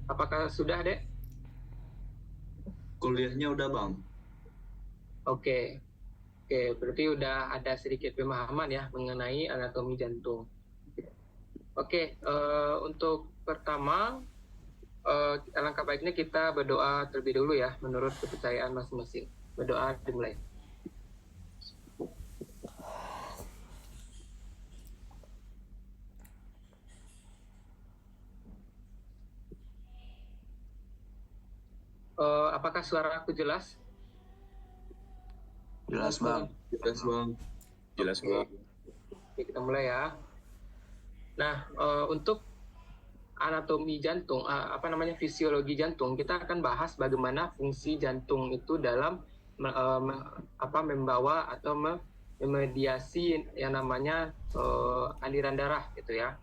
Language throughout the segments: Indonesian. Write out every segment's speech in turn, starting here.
Apakah sudah, Dek? Kuliahnya udah Bang. Oke. Oke, berarti udah ada sedikit pemahaman ya mengenai anatomi jantung. Oke, untuk pertama, alangkah baiknya kita berdoa terlebih dulu ya, menurut kepercayaan masing-masing. Berdoa dimulai. Apakah suara aku jelas? Jelas Bang. Jelas Bang. Jelas Oke. Bang. Oke, kita mulai ya. Nah, untuk anatomi jantung, fisiologi jantung, kita akan bahas bagaimana fungsi jantung itu dalam membawa atau memediasi yang namanya aliran darah gitu ya.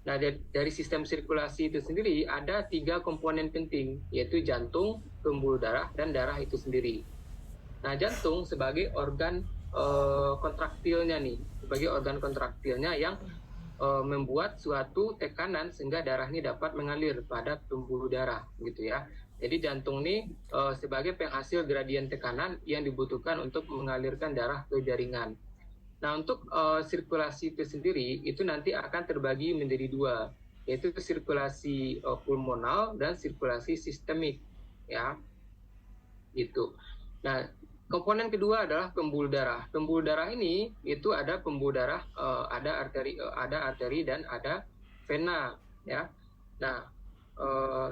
Nah, dari sistem sirkulasi itu sendiri ada 3 komponen penting, yaitu jantung, pembuluh darah, dan darah itu sendiri. Nah, jantung sebagai organ kontraktilnya nih, sebagai organ kontraktilnya yang membuat suatu tekanan sehingga darah ini dapat mengalir pada pembuluh darah gitu ya. Jadi jantung ini sebagai penghasil gradien tekanan yang dibutuhkan untuk mengalirkan darah ke jaringan. Nah, untuk sirkulasi itu sendiri itu nanti akan terbagi menjadi 2, yaitu sirkulasi pulmonal dan sirkulasi sistemik ya. Gitu. Nah, komponen kedua adalah pembuluh darah. Pembuluh darah ini itu ada pembuluh darah ada arteri dan ada vena ya. Nah,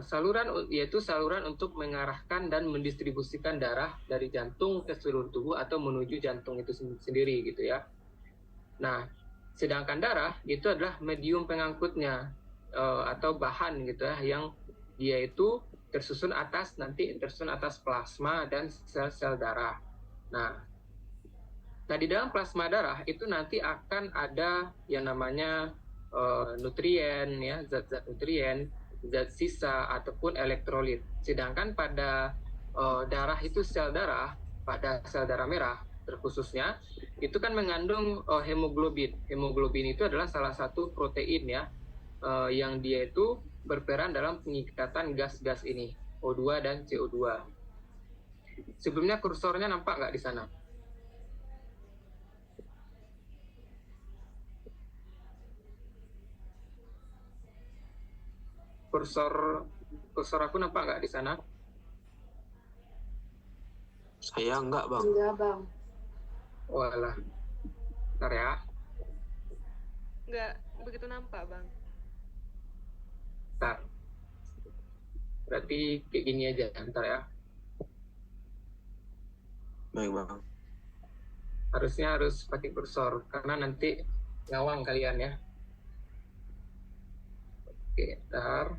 saluran untuk mengarahkan dan mendistribusikan darah dari jantung ke seluruh tubuh atau menuju jantung itu sendiri gitu ya. Nah, sedangkan darah itu adalah medium pengangkutnya atau bahan gitu ya, yang dia itu tersusun atas plasma dan sel-sel darah. Nah, di dalam plasma darah itu nanti akan ada yang namanya nutrien ya, zat-zat nutrien, zat sisa ataupun elektrolit. Sedangkan pada darah itu pada sel darah merah terkhususnya itu kan mengandung hemoglobin. Hemoglobin itu adalah salah satu protein ya yang dia itu berperan dalam pengikatan gas-gas ini, O2 dan CO2. Sebelumnya kursornya nampak nggak di sana? Kursor aku nampak nggak di sana? Saya enggak Bang. Enggak Bang. Walah, bentar ya. Enggak begitu nampak Bang. Bentar. Berarti kayak gini aja, bentar ya. Baik Bang. Harusnya harus pakai kursor karena nanti ngawang kalian ya. Oke, bentar.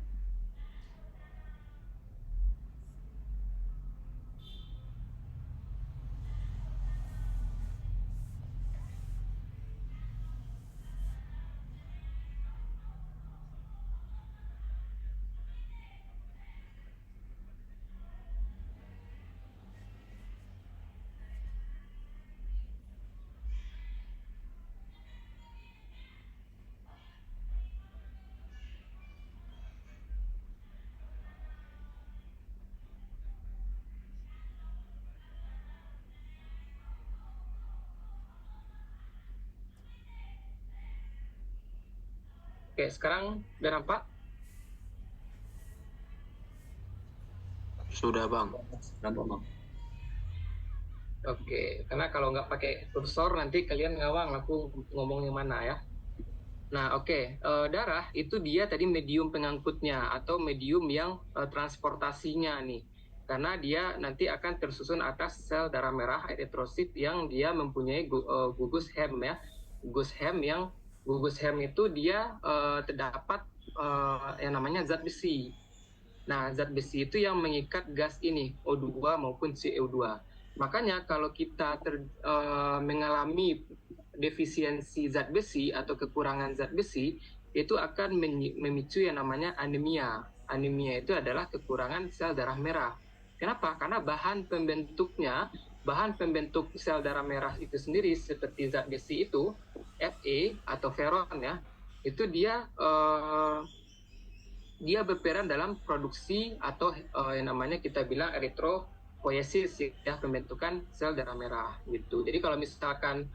Oke, sekarang udah nampak? Sudah Bang. Nampak Bang. Oke, karena kalau nggak pakai kursor nanti kalian ngawang aku ngomong yang mana ya. Nah, oke. Darah itu dia tadi medium pengangkutnya atau medium yang transportasinya nih. Karena dia nanti akan tersusun atas sel darah merah eritrosit yang dia mempunyai gugus Hem ya. Gugus Hem itu dia terdapat yang namanya zat besi. Nah, zat besi itu yang mengikat gas ini, O2 maupun CO2. Makanya kalau kita mengalami defisiensi zat besi atau kekurangan zat besi, itu akan memicu yang namanya anemia. Anemia itu adalah kekurangan sel darah merah. Kenapa? Karena bahan pembentuk sel darah merah itu sendiri seperti zat besi itu, Fe atau feron ya, itu dia dia berperan dalam produksi atau yang namanya kita bilang eritropoiesis, ya, pembentukan sel darah merah gitu. Jadi kalau misalkan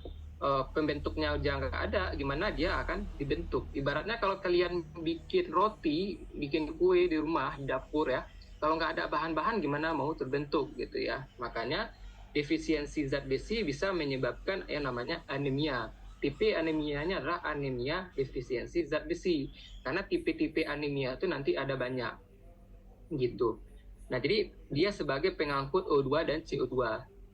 pembentuknya aja nggak ada, gimana dia akan dibentuk? Ibaratnya kalau kalian bikin roti, bikin kue di rumah, di dapur ya, kalau nggak ada bahan-bahan gimana mau terbentuk gitu ya. Makanya defisiensi zat besi bisa menyebabkan yang namanya anemia. Tipe anemianya adalah anemia defisiensi zat besi. Karena tipe-tipe anemia itu nanti ada banyak gitu. Nah, jadi dia sebagai pengangkut O2 dan CO2.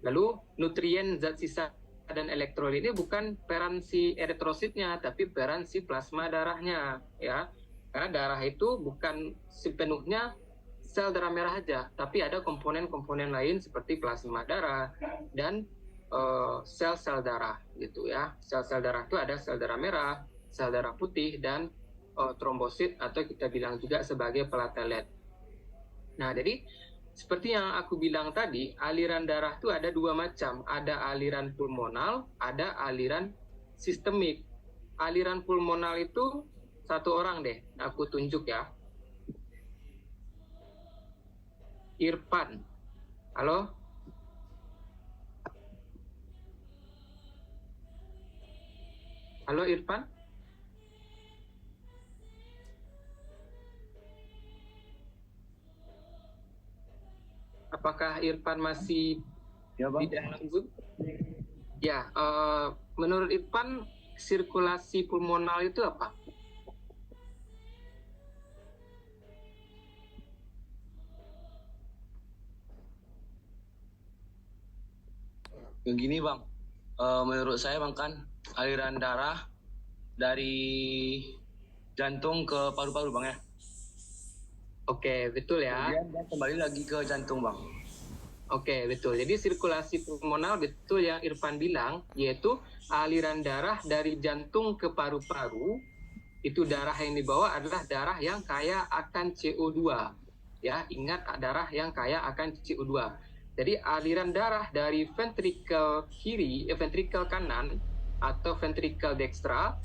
Lalu nutrien zat sisa dan elektrolit ini bukan peran si eritrositnya, tapi peran si plasma darahnya, ya. Karena darah itu bukan sepenuhnya sel darah merah aja, tapi ada komponen-komponen lain seperti plasma darah dan sel-sel darah gitu ya. Sel-sel darah itu ada sel darah merah, sel darah putih, dan trombosit atau kita bilang juga sebagai platelet. Nah, jadi seperti yang aku bilang tadi, aliran darah itu ada dua macam. Ada aliran pulmonal, ada aliran sistemik. Aliran pulmonal itu satu orang deh, aku tunjuk ya. Irfan. Halo? Halo Irfan? Apakah Irfan masih Ya di dalam Zoom? Ya, menurut Irfan sirkulasi pulmonal itu apa? Begini bang, menurut saya bang kan aliran darah dari jantung ke paru-paru bang ya. Oke, betul ya. Kemudian dia kembali lagi ke jantung bang. Oke, betul. Jadi sirkulasi pulmonal betul yang Irfan bilang, yaitu aliran darah dari jantung ke paru-paru. Itu darah yang dibawa adalah darah yang kaya akan CO2. Ya, ingat darah yang kaya akan CO2. Jadi aliran darah dari ventrikel kiri, ventrikel kanan atau ventrikel dextra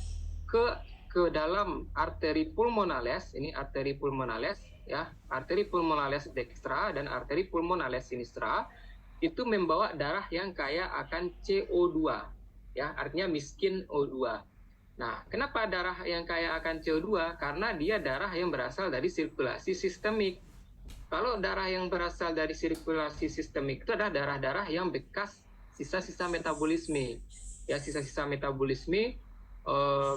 ke dalam arteri pulmonales, ini arteri pulmonales ya, arteri pulmonales dextra dan arteri pulmonales sinistra itu membawa darah yang kaya akan CO2 ya, artinya miskin O2. Nah, kenapa darah yang kaya akan CO2? Karena dia darah yang berasal dari sirkulasi sistemik. Kalau darah yang berasal dari sirkulasi sistemik itu adalah darah-darah yang bekas sisa-sisa metabolisme. Ya, sisa-sisa metabolisme,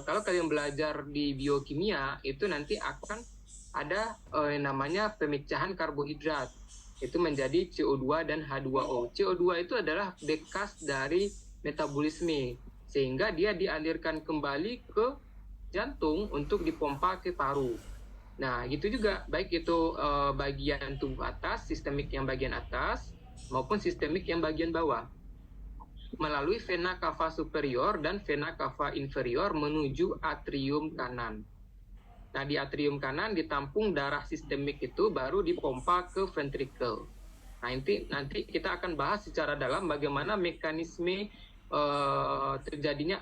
kalau kalian belajar di biokimia, itu nanti akan ada namanya pemecahan karbohidrat. Itu menjadi CO2 dan H2O. CO2 itu adalah bekas dari metabolisme, sehingga dia dialirkan kembali ke jantung untuk dipompa ke paru. Nah, gitu juga, baik itu bagian tubuh atas, sistemik yang bagian atas, maupun sistemik yang bagian bawah, melalui vena cava superior dan vena cava inferior menuju atrium kanan. Nah, di atrium kanan ditampung darah sistemik itu, baru dipompa ke ventricle. Nah, nanti kita akan bahas secara dalam bagaimana mekanisme terjadinya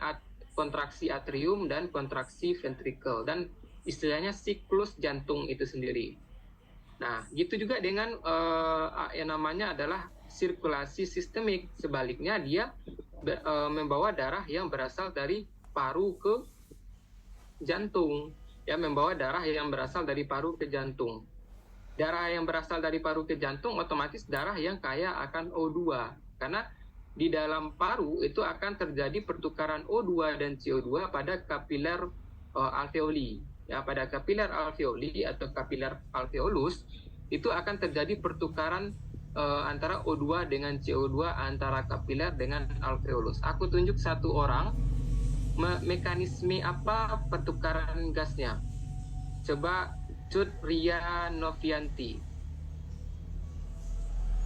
kontraksi atrium dan kontraksi ventricle, dan istilahnya siklus jantung itu sendiri. Nah, gitu juga dengan yang namanya adalah sirkulasi sistemik. Sebaliknya, dia membawa darah yang berasal dari paru ke jantung. Ya, membawa darah yang berasal dari paru ke jantung. Darah yang berasal dari paru ke jantung otomatis darah yang kaya akan O2. Karena di dalam paru itu akan terjadi pertukaran O2 dan CO2 pada kapiler alveoli. Ya, pada kapiler alveoli atau kapiler alveolus itu akan terjadi pertukaran antara O2 dengan CO2 antara kapiler dengan alveolus. Aku tunjuk satu orang, mekanisme apa pertukaran gasnya. Coba Cut Ria Novianti.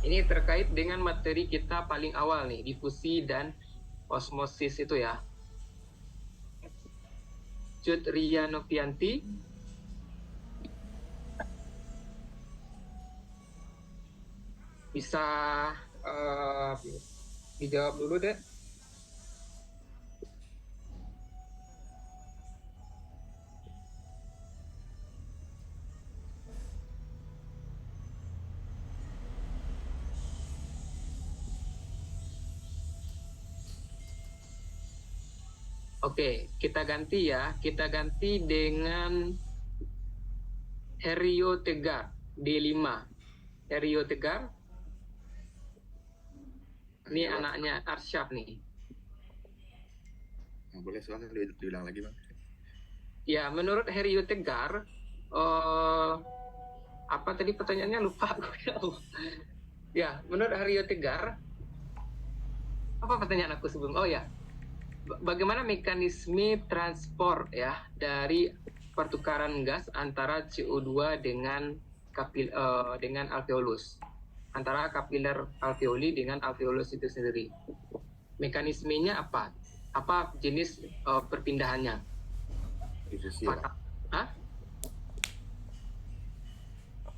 Ini terkait dengan materi kita paling awal nih, difusi dan osmosis itu ya. Cut Ria Novianti. Bisa dijawab dulu deh. Oke, kita ganti ya. Kita ganti dengan Herio Tegar D5. Herio Tegar. Ini anaknya Arsyaf nih. Boleh soalnya diulang lagi bang. Ya, menurut Herio Tegar, apa tadi pertanyaannya, lupa aku. Ya, menurut Herio Tegar, apa pertanyaan aku sebelum? Oh ya, bagaimana mekanisme transport ya dari pertukaran gas antara CO2 dengan dengan alveolus, antara kapiler alveoli dengan alveolus itu sendiri. Mekanismenya apa? Apa jenis perpindahannya? Difusi ya, Bang. Hah?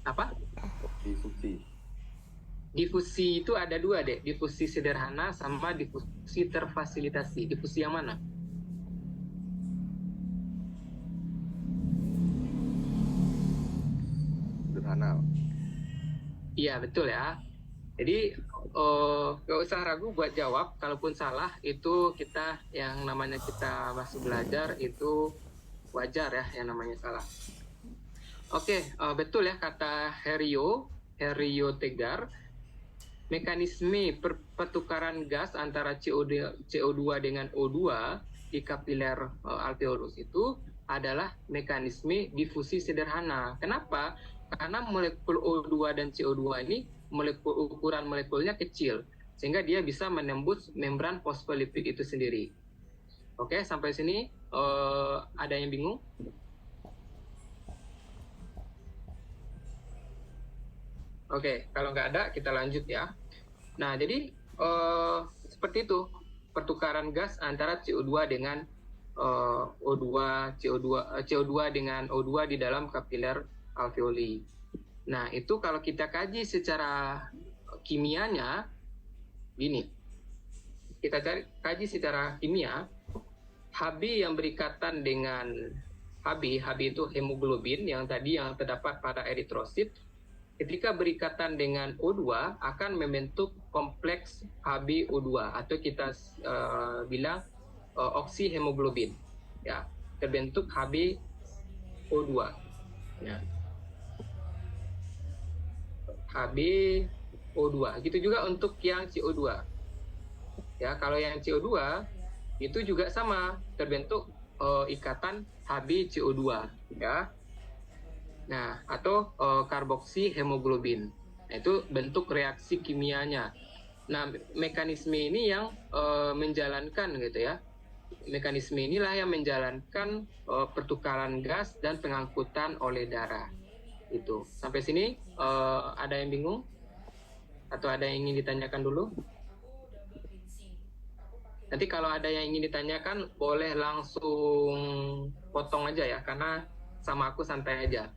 Apa? Difusi itu ada dua deh, difusi sederhana sama difusi terfasilitasi. Difusi yang mana? Sederhana. Iya betul ya. Jadi gak usah ragu buat jawab. Kalaupun salah itu kita yang namanya kita masih belajar itu wajar ya yang namanya salah. Oke, betul ya kata Herio Tegar. Mekanisme pertukaran gas antara CO2 dengan O2 di kapiler alveolus itu adalah mekanisme difusi sederhana. Kenapa? Karena molekul O2 dan CO2 ini ukuran molekulnya kecil, sehingga dia bisa menembus membran fosfolipid itu sendiri. Oke, sampai sini ada yang bingung? Oke, kalau nggak ada kita lanjut ya. Nah, jadi seperti itu pertukaran gas antara CO2 dengan CO2 dengan O2 di dalam kapiler alveoli. Nah, itu kalau kita kaji secara kimianya gini. Kita kaji secara kimia, Hb yang berikatan dengan Hb itu hemoglobin yang tadi yang terdapat pada eritrosit. Ketika berikatan dengan O2 akan membentuk kompleks HbO2 atau kita bilang oksihemoglobin. Ya, terbentuk HbO2. Ya. HbO2. Gitu juga untuk yang CO2. Ya, kalau yang CO2 itu juga sama, terbentuk ikatan HbCO2, ya. Nah, atau karboksi hemoglobin. Nah, itu bentuk reaksi kimianya. Nah, mekanisme ini yang menjalankan gitu ya. Mekanisme inilah yang menjalankan pertukaran gas dan pengangkutan oleh darah. Itu. Sampai sini ada yang bingung? Atau ada yang ingin ditanyakan dulu? Nanti kalau ada yang ingin ditanyakan boleh langsung potong aja ya, karena sama aku santai aja.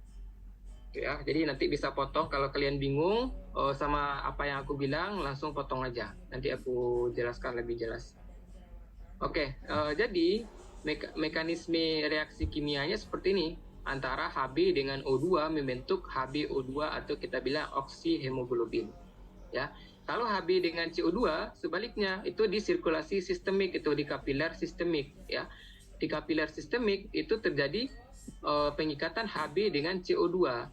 Ya, jadi nanti bisa potong kalau kalian bingung sama apa yang aku bilang, langsung potong aja. Nanti aku jelaskan lebih jelas. Oke, jadi mekanisme reaksi kimianya seperti ini. Antara Hb dengan O2 membentuk HbO2 atau kita bilang oksihemoglobin. Ya, kalau Hb dengan CO2 sebaliknya itu di sirkulasi sistemik, itu di kapiler sistemik. Ya, di kapiler sistemik itu terjadi pengikatan Hb dengan CO2.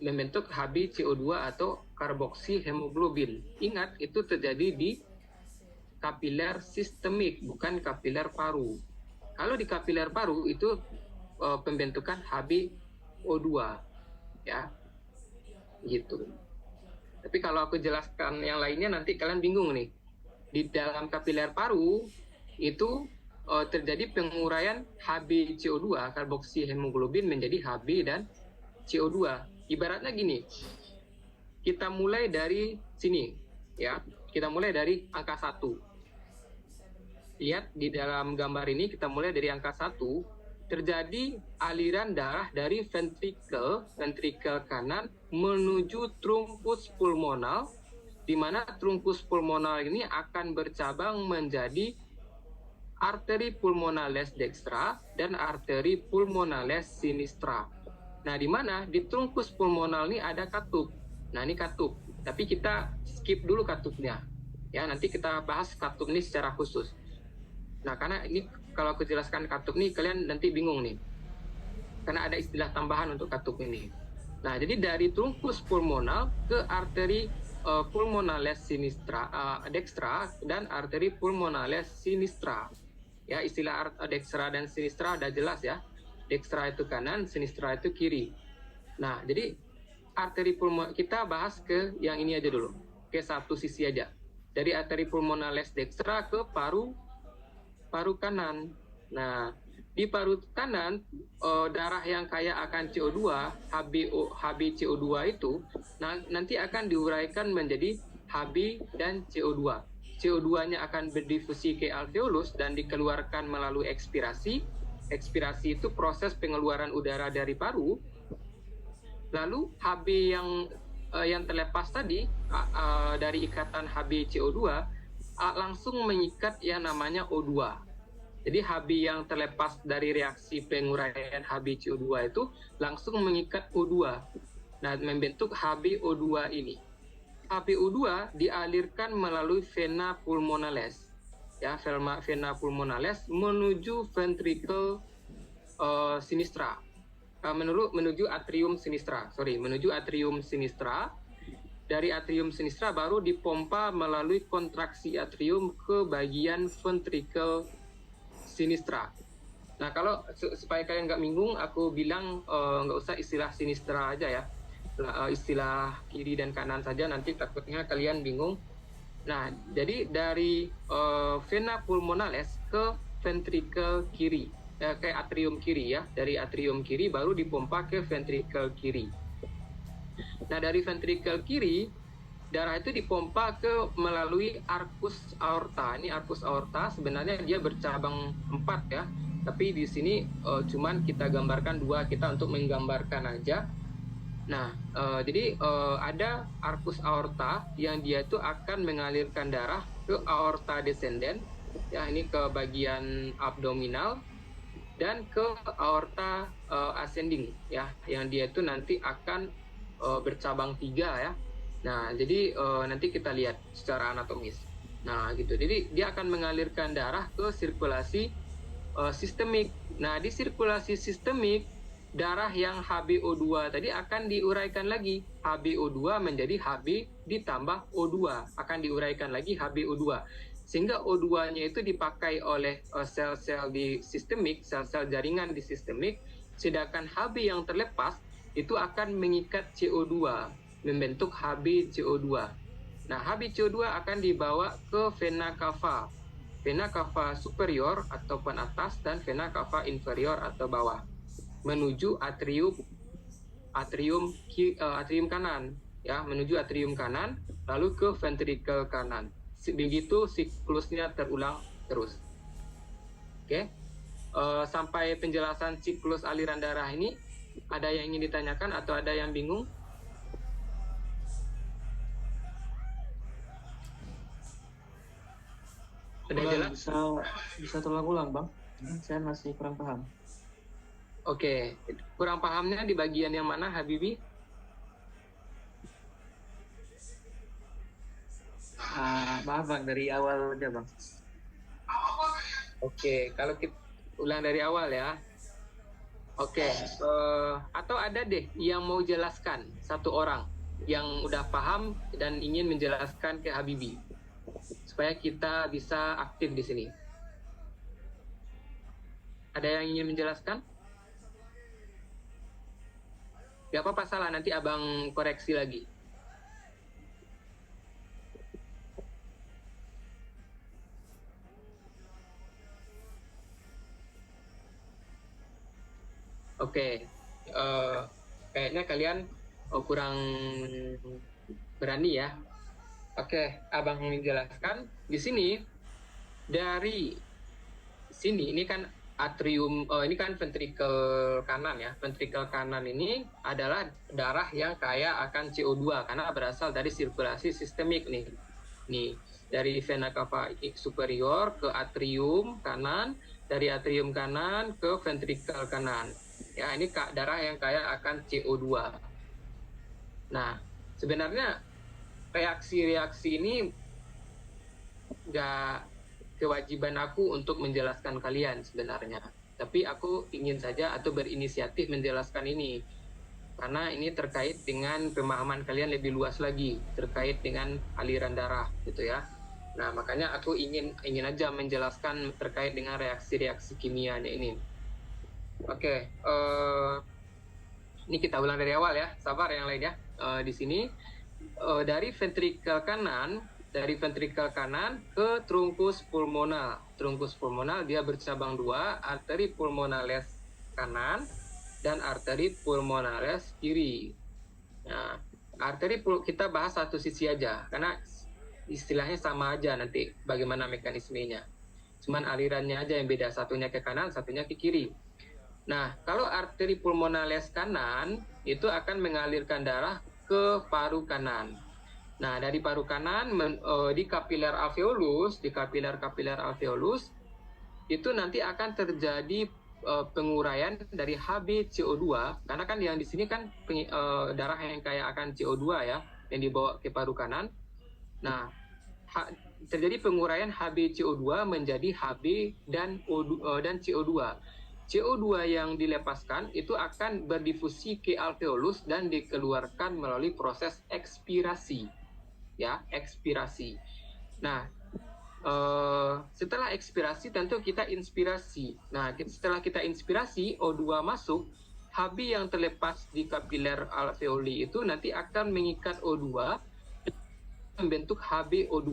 Membentuk HbCO2 atau karboksi hemoglobin. Ingat, itu terjadi di kapiler sistemik, bukan kapiler paru. Kalau di kapiler paru itu pembentukan HbO2, ya, gitu. Tapi kalau aku jelaskan yang lainnya nanti kalian bingung nih. Di dalam kapiler paru itu terjadi penguraian HbCO2, karboksi hemoglobin menjadi Hb dan CO2. Ibaratnya gini, kita mulai dari sini, ya. Kita mulai dari angka 1. Lihat di dalam gambar ini, kita mulai dari angka 1, terjadi aliran darah dari ventrikel kanan menuju truncus pulmonal, di mana truncus pulmonal ini akan bercabang menjadi arteri pulmonales dextra dan arteri pulmonales sinistra. Nah, di mana di truncus pulmonal ini ada katup. Nah, ini katup. Tapi kita skip dulu katupnya. Ya, nanti kita bahas katup ini secara khusus. Nah, karena ini kalau aku jelaskan katup nih kalian nanti bingung nih. Karena ada istilah tambahan untuk katup ini. Nah, jadi dari truncus pulmonal ke arteri pulmonales sinistra, dextra dan arteri pulmonales sinistra. Ya, istilah dextra dan sinistra udah jelas ya. Dextra itu kanan, sinistra itu kiri. Nah, jadi arteri pulmonal kita bahas ke yang ini aja dulu. Ke satu sisi aja. Dari arteri pulmonales dextra ke paru kanan. Nah, di paru kanan darah yang kaya akan CO2, HbCO2 itu nanti akan diuraikan menjadi Hb dan CO2. CO2-nya akan berdifusi ke alveolus dan dikeluarkan melalui ekspirasi. Ekspirasi itu proses pengeluaran udara dari paru. Lalu Hb yang terlepas tadi dari ikatan HbCO2 langsung mengikat yang namanya O2. Jadi Hb yang terlepas dari reaksi penguraian HbCO2 itu langsung mengikat O2. Nah, membentuk HbO2 ini. HbO2 dialirkan melalui vena pulmonales. Ya, vena pulmonales menuju ventricle sinistra. Menuju atrium sinistra. Menuju atrium sinistra. Dari atrium sinistra baru dipompa melalui kontraksi atrium ke bagian ventricle sinistra. Nah, kalau supaya kalian nggak bingung, aku bilang nggak usah istilah sinistra aja ya. Istilah kiri dan kanan saja, nanti takutnya kalian bingung. Nah, jadi dari vena pulmonales ke ventricle kiri, ke atrium kiri ya. Dari atrium kiri baru dipompa ke ventricle kiri. Nah, dari ventricle kiri darah itu dipompa melalui arcus aorta. Ini arcus aorta sebenarnya dia bercabang 4 ya. Tapi di sini cuman kita gambarkan 2, kita untuk menggambarkan aja. Nah, jadi ada arcus aorta yang dia itu akan mengalirkan darah ke aorta descendens. Ya, ini ke bagian abdominal dan ke aorta ascending ya, yang dia itu nanti akan bercabang 3 ya. Nah, jadi nanti kita lihat secara anatomis. Nah, gitu. Jadi dia akan mengalirkan darah ke sirkulasi sistemik. Nah, di sirkulasi sistemik, darah yang HbO2 tadi akan diuraikan lagi. HbO2 menjadi Hb ditambah O2. Akan diuraikan lagi HbO2. Sehingga O2-nya itu dipakai oleh sel-sel di sistemik, sel-sel jaringan di sistemik. Sedangkan Hb yang terlepas itu akan mengikat CO2. Membentuk HbCO2. Nah, HbCO2 akan dibawa ke vena cava. Vena cava superior ataupun atas dan vena cava inferior atau bawah. Menuju atrium kanan ya, menuju atrium kanan lalu ke ventricle kanan. Begitu siklusnya terulang terus. Oke. Sampai penjelasan siklus aliran darah ini ada yang ingin ditanyakan atau ada yang bingung? Sudah jelas? Bisa tolong ulang, Bang. Saya masih kurang paham. Oke, kurang pahamnya di bagian yang mana, Habibi? Maaf, Bang, dari awal aja, Bang. Oke, kalau kita ulang dari awal ya. Oke, atau ada deh yang mau jelaskan, satu orang yang udah paham dan ingin menjelaskan ke Habibi supaya kita bisa aktif di sini. Ada yang ingin menjelaskan? Gak apa-apa salah, nanti abang koreksi lagi. Oke, kayaknya kalian kurang berani ya. Oke, abang menjelaskan di sini. Dari sini ini kan atrium, ini kan ventricle kanan ya. Ventricle kanan ini adalah darah yang kaya akan CO2 karena berasal dari sirkulasi sistemik nih. Nih, dari vena cava superior ke atrium kanan, dari atrium kanan ke ventricle kanan. Ya, ini darah yang kaya akan CO2. Nah, sebenarnya reaksi-reaksi ini nggak kewajiban aku untuk menjelaskan kalian sebenarnya. Tapi aku ingin saja atau berinisiatif menjelaskan ini. Karena ini terkait dengan pemahaman kalian lebih luas lagi terkait dengan aliran darah gitu ya. Nah, makanya aku ingin aja menjelaskan terkait dengan reaksi-reaksi kimia ini. Oke, ini kita ulang dari awal ya, sabar yang lain ya. Di sini dari ventrikel kanan ke trunkus pulmonal. Trunkus pulmonal dia bercabang dua, arteri pulmonales kanan dan arteri pulmonales kiri. Nah, kita bahas satu sisi aja karena istilahnya sama aja nanti bagaimana mekanismenya. Cuman alirannya aja yang beda, satunya ke kanan, satunya ke kiri. Nah, kalau arteri pulmonales kanan itu akan mengalirkan darah ke paru kanan. Nah, dari paru kanan di kapiler alveolus, itu nanti akan terjadi penguraian dari HbCO2 karena kan yang di sini kan darah yang kaya akan CO2 ya yang dibawa ke paru kanan. Nah, terjadi penguraian HbCO2 menjadi Hb dan CO2. CO2 yang dilepaskan itu akan berdifusi ke alveolus dan dikeluarkan melalui proses ekspirasi. Ya, ekspirasi. Nah, setelah ekspirasi tentu kita inspirasi. Nah, setelah kita inspirasi O2 masuk, Hb yang terlepas di kapiler alveoli itu nanti akan mengikat O2 membentuk HbO2.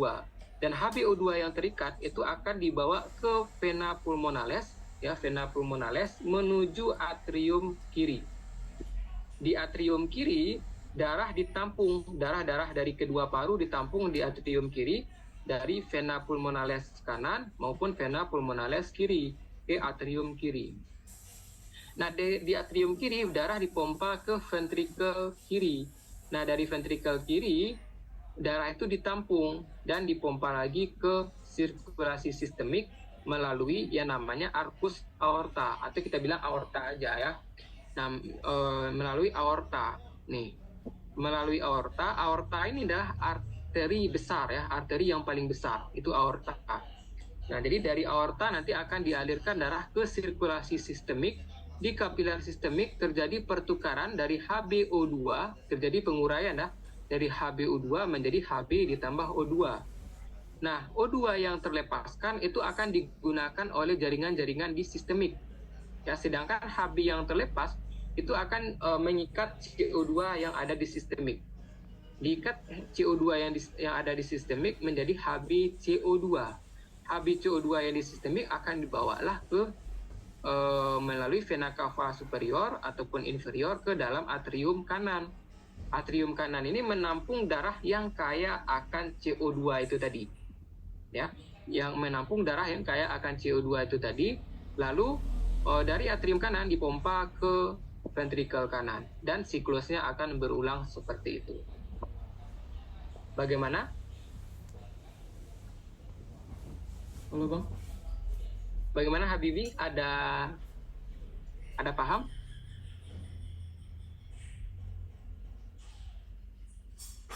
Dan HbO2 yang terikat itu akan dibawa ke vena pulmonales ya, vena pulmonales menuju atrium kiri. Di atrium kiri darah ditampung, darah dari kedua paru ditampung di atrium kiri dari vena pulmonales kanan maupun vena pulmonales kiri ke atrium kiri. Nah, di atrium kiri darah dipompa ke ventrikel kiri. Nah, dari ventrikel kiri darah itu ditampung dan dipompa lagi ke sirkulasi sistemik melalui yang namanya arcus aorta atau kita bilang aorta aja ya. Nah, melalui aorta. Nih, melalui aorta ini adalah arteri besar ya, arteri yang paling besar itu aorta. Nah, jadi dari aorta nanti akan dialirkan darah ke sirkulasi sistemik. Di kapiler sistemik terjadi pertukaran dari HbO2, terjadi penguraian ya, dari HbO2 menjadi Hb ditambah O2. Nah, O2 yang terlepaskan itu akan digunakan oleh jaringan-jaringan di sistemik. Ya, sedangkan Hb yang terlepas itu akan mengikat CO2 yang ada di sistemik. Diikat CO2 yang ada di sistemik menjadi HbCO2. HbCO2 yang di sistemik akan dibawalah ke melalui vena cava superior ataupun inferior ke dalam atrium kanan. Atrium kanan ini menampung darah yang kaya akan CO2 itu tadi. Ya, yang menampung darah yang kaya akan CO2 itu tadi. Lalu dari atrium kanan dipompa ke ventrikel kanan dan siklusnya akan berulang seperti itu. Bagaimana? Halo Bang. Bagaimana Habibi? Ada paham?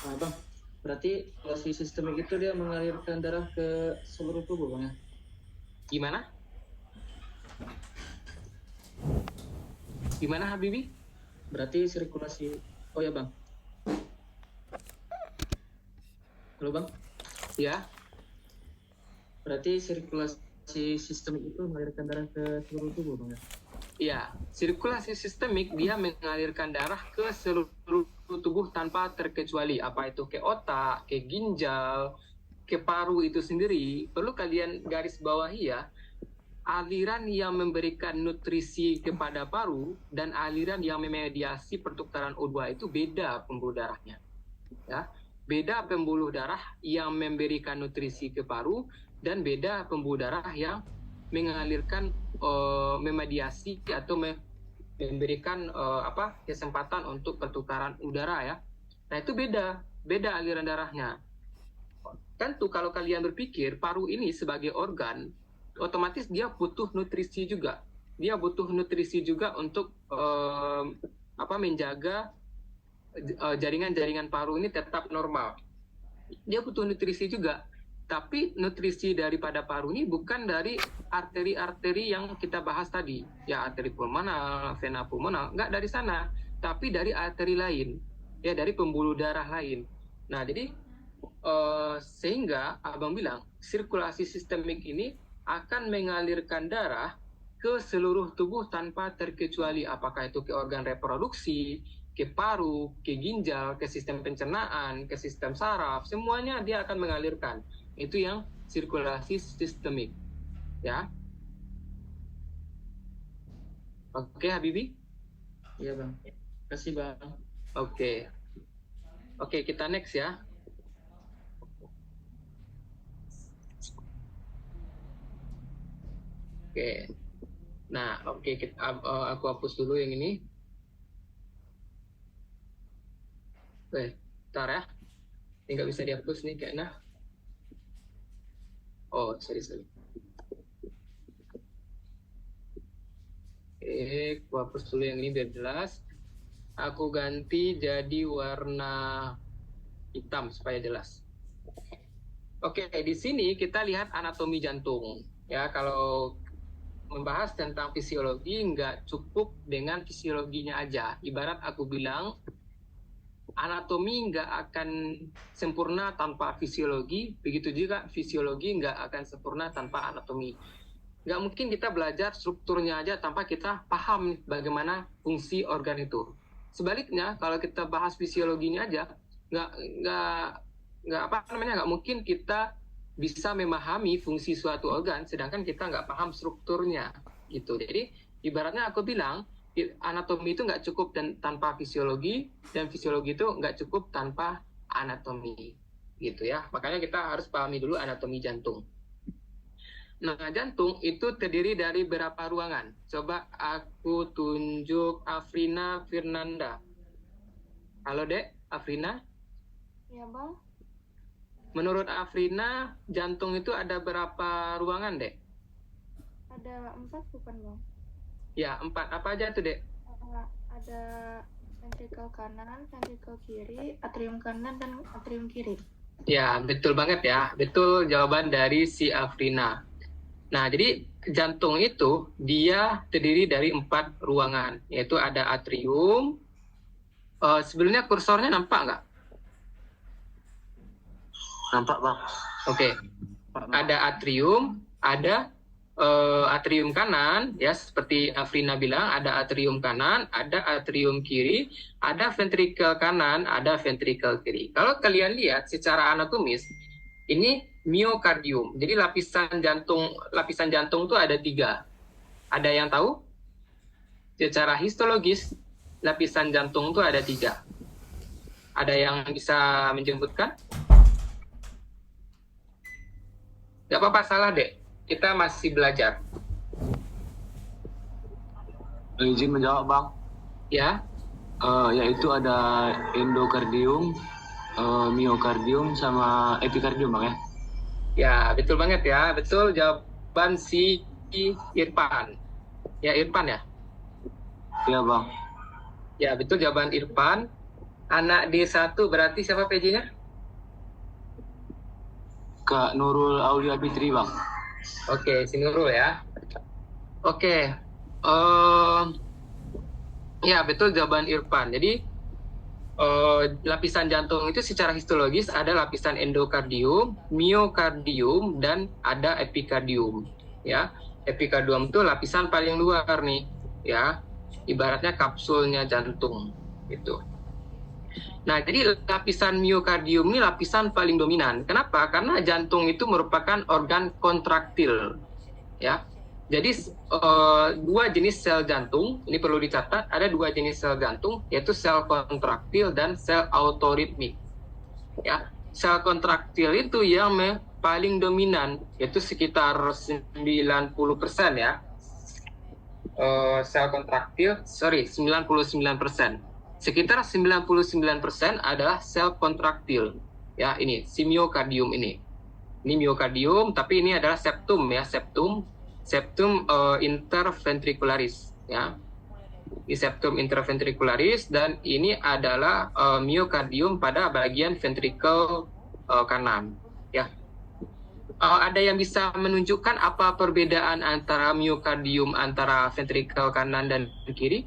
Nah, Bang, berarti si sistemik itu dia mengalirkan darah ke seluruh tubuh, Bang ya? Gimana? Gimana Habibi? Berarti sirkulasi. Oh ya, Bang. Halo, Bang. Ya. Berarti sirkulasi sistemik itu mengalirkan darah ke seluruh tubuh, Bang ya? Iya, sirkulasi sistemik dia mengalirkan darah ke seluruh tubuh tanpa terkecuali, apa itu ke otak, ke ginjal, ke paru itu sendiri. Perlu kalian garis bawahi ya, aliran yang memberikan nutrisi kepada paru dan aliran yang memediasi pertukaran O2 itu beda pembuluh darahnya. Ya, beda pembuluh darah yang memberikan nutrisi ke paru dan beda pembuluh darah yang mengalirkan memediasi atau memberikan kesempatan untuk pertukaran udara ya. Nah, itu beda aliran darahnya. Tentu kalau kalian berpikir paru ini sebagai organ, otomatis dia butuh nutrisi juga. Dia butuh nutrisi juga untuk menjaga jaringan-jaringan paru ini tetap normal. Dia butuh nutrisi juga. Tapi nutrisi daripada paru ini bukan dari arteri-arteri yang kita bahas tadi. Ya, arteri pulmonal, vena pulmonal, nggak dari sana. Tapi dari arteri lain. Ya, dari pembuluh darah lain. Nah, jadi sehingga Abang bilang, sirkulasi sistemik ini akan mengalirkan darah ke seluruh tubuh tanpa terkecuali. Apakah itu ke organ reproduksi, ke paru, ke ginjal, ke sistem pencernaan, ke sistem saraf, semuanya dia akan mengalirkan. Itu yang sirkulasi sistemik, ya. Oke, Habibi? Iya bang. Kasih bang. Oke. Oke, kita next ya. Oke. Nah, oke, aku hapus dulu yang ini. Oke, bentar ya. Ini nggak bisa dihapus nih kayaknya. Oh, sorry. Oke, aku hapus dulu yang ini biar jelas. Aku ganti jadi warna hitam supaya jelas. Oke, di sini kita lihat anatomi jantung. Ya, kalau membahas tentang fisiologi nggak cukup dengan fisiologinya aja. Ibarat aku bilang, anatomi nggak akan sempurna tanpa fisiologi, begitu juga fisiologi nggak akan sempurna tanpa anatomi. Nggak mungkin kita belajar strukturnya aja tanpa kita paham bagaimana fungsi organ itu. Sebaliknya, kalau kita bahas fisiologinya aja, nggak mungkin kita bisa memahami fungsi suatu organ, sedangkan kita nggak paham strukturnya, gitu. Jadi, ibaratnya aku bilang, anatomi itu nggak cukup tanpa fisiologi, dan fisiologi itu nggak cukup tanpa anatomi, gitu ya. Makanya kita harus pahami dulu anatomi jantung. Nah, jantung itu terdiri dari berapa ruangan? Coba aku tunjuk Afrina Firnanda. Halo, Dek. Afrina? Ya, Bang. Menurut Afrina, jantung itu ada berapa ruangan, Dek? Ada 4 bukan, Bang? Ya, 4. Apa aja tuh, Dek? Ada ventrikel kanan, ventrikel kiri, atrium kanan, dan atrium kiri. Ya, betul banget ya. Betul jawaban dari si Afrina. Nah, jadi jantung itu dia terdiri dari 4 ruangan, yaitu ada atrium. Sebelumnya kursornya nampak nggak? Nampak bang. Oke. Ada atrium, ada atrium kanan, ya seperti Afrina bilang, ada atrium kanan, ada atrium kiri, ada ventrikel kanan, ada ventrikel kiri. Kalau kalian lihat secara anatomis, ini miokardium. Jadi lapisan jantung itu ada 3. Ada yang tahu? Secara histologis, lapisan jantung itu ada 3. Ada yang bisa menjemputkan? Gak apa-apa, salah, Dek. Kita masih belajar. Izin menjawab, Bang. Ya. Yaitu ada endokardium, miokardium, sama epikardium, Bang ya? Ya, betul banget ya. Betul jawaban si Irfan. Ya, Irfan ya? Iya, Bang. Ya, betul jawaban Irfan. Anak D1 berarti siapa PJ-nya? Kak Nurul Aulia Fitri, Bang. Oke, si Nurul ya. Oke. Ya, betul jawaban Irfan. Jadi, lapisan jantung itu secara histologis ada lapisan endokardium, miokardium, dan ada epikardium. Ya, epikardium itu lapisan paling luar nih, ya. Ibaratnya kapsulnya jantung, gitu. Nah, jadi lapisan miokardium ini lapisan paling dominan. Kenapa? Karena jantung itu merupakan organ kontraktil, ya. Jadi 2 jenis sel jantung, ini perlu dicatat, ada 2 jenis sel jantung, yaitu sel kontraktil dan sel autoritmik. Ya, sel kontraktil itu yang paling dominan, yaitu sekitar 90% ya. Sel kontraktil, 99%. Sekitar 99% adalah sel kontraktil. Ya, ini si miokardium ini. Ini miokardium, tapi ini adalah septum ya, septum interventricularis ya. Ini septum interventricularis, dan ini adalah miokardium pada bagian ventrikel kanan ya. ada yang bisa menunjukkan apa perbedaan antara miokardium antara ventrikel kanan dan kiri?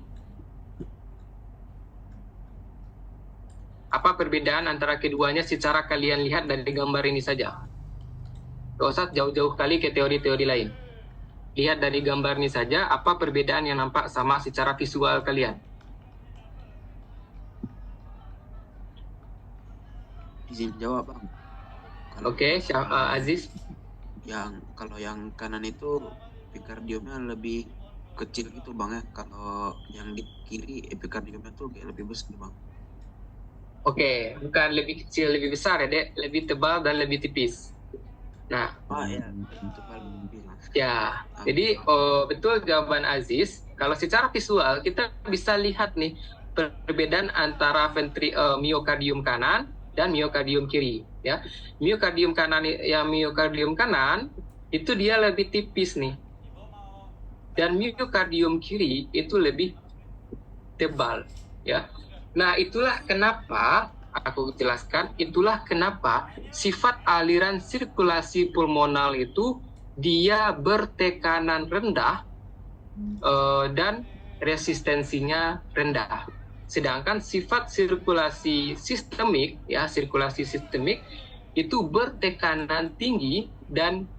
Apa perbedaan antara keduanya secara kalian lihat dari gambar ini saja? Gak usah jauh-jauh kali ke teori-teori lain. Lihat dari gambar ini saja, apa perbedaan yang nampak sama secara visual kalian? Izin jawab bang. Oke, Aziz. Kalau yang kanan itu epikardiumnya lebih kecil gitu bang ya. Kalau yang di kiri epikardiumnya tuh kayak lebih besar bang. Oke, bukan lebih kecil, lebih besar ya, Dek. Lebih tebal dan lebih tipis. Nah, Ya, tebal lebih lah. ya. Jadi, betul jawaban Aziz. Kalau secara visual, kita bisa lihat nih perbedaan antara miokardium kanan dan miokardium kiri. Ya, miokardium kanan itu dia lebih tipis nih. Dan miokardium kiri itu lebih tebal. Ya. Nah, itulah kenapa, aku jelaskan, itulah kenapa sifat aliran sirkulasi pulmonal itu dia bertekanan rendah dan resistensinya rendah. Sedangkan sifat sirkulasi sistemik itu bertekanan tinggi dan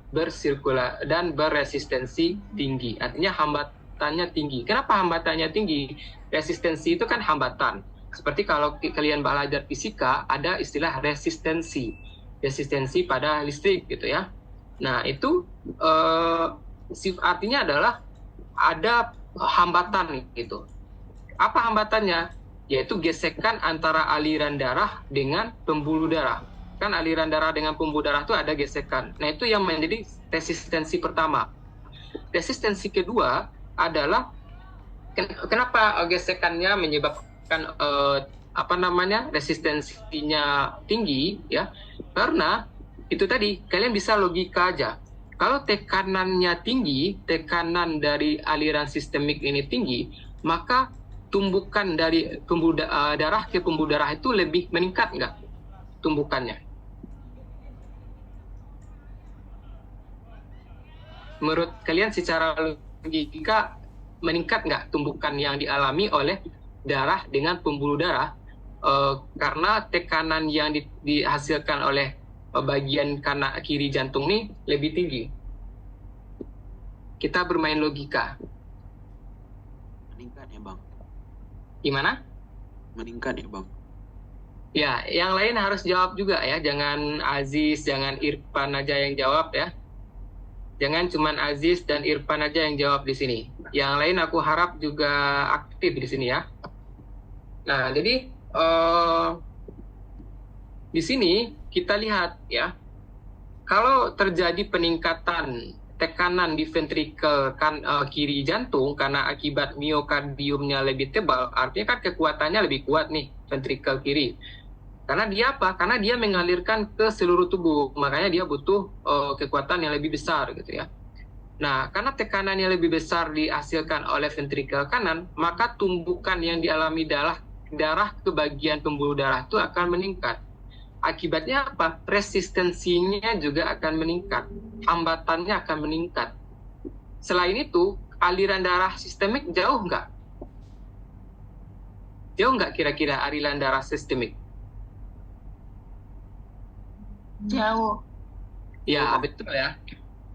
berresistensi tinggi. Artinya hambatannya tinggi. Kenapa hambatannya tinggi? Resistensi itu kan hambatan. Seperti kalau kalian belajar fisika, ada istilah resistensi pada listrik gitu ya. Nah itu artinya adalah ada hambatan gitu. Apa hambatannya? Yaitu gesekan antara aliran darah dengan pembuluh darah. Kan aliran darah dengan pembuluh darah itu ada gesekan. Nah itu yang menjadi resistensi pertama. Resistensi kedua adalah kenapa gesekannya menyebabkan resistensinya tinggi ya, karena itu tadi kalian bisa logika aja. Kalau tekanannya tinggi, tekanan dari aliran sistemik ini tinggi, maka tumbukan dari pembuluh darah ke pembuluh darah itu lebih meningkat nggak tumbukannya? Menurut kalian secara logika meningkat nggak tumbukan yang dialami oleh darah dengan pembuluh darah karena tekanan yang dihasilkan oleh bagian kanan kiri jantung ini lebih tinggi. Kita bermain logika. Meningkat ya bang. Gimana? Meningkat ya bang. Ya, yang lain harus jawab juga ya. Jangan Aziz, jangan Irfan aja yang jawab ya. Jangan cuman Aziz dan Irfan aja yang jawab di sini. Yang lain aku harap juga aktif di sini ya. Nah, jadi di sini kita lihat ya, kalau terjadi peningkatan tekanan di ventrikel kiri jantung karena akibat miokardiumnya lebih tebal, artinya kan kekuatannya lebih kuat nih ventrikel kiri. Karena dia apa? Karena dia mengalirkan ke seluruh tubuh, makanya dia butuh kekuatan yang lebih besar gitu ya. Nah, karena tekanan yang lebih besar dihasilkan oleh ventrikel kanan, maka tumbukan yang dialami darah ke bagian pembuluh darah itu akan meningkat. Akibatnya apa? Resistensinya juga akan meningkat. Hambatannya akan meningkat. Selain itu, aliran darah sistemik jauh nggak? Jauh nggak kira-kira aliran darah sistemik? Jauh. Ya, betul ya.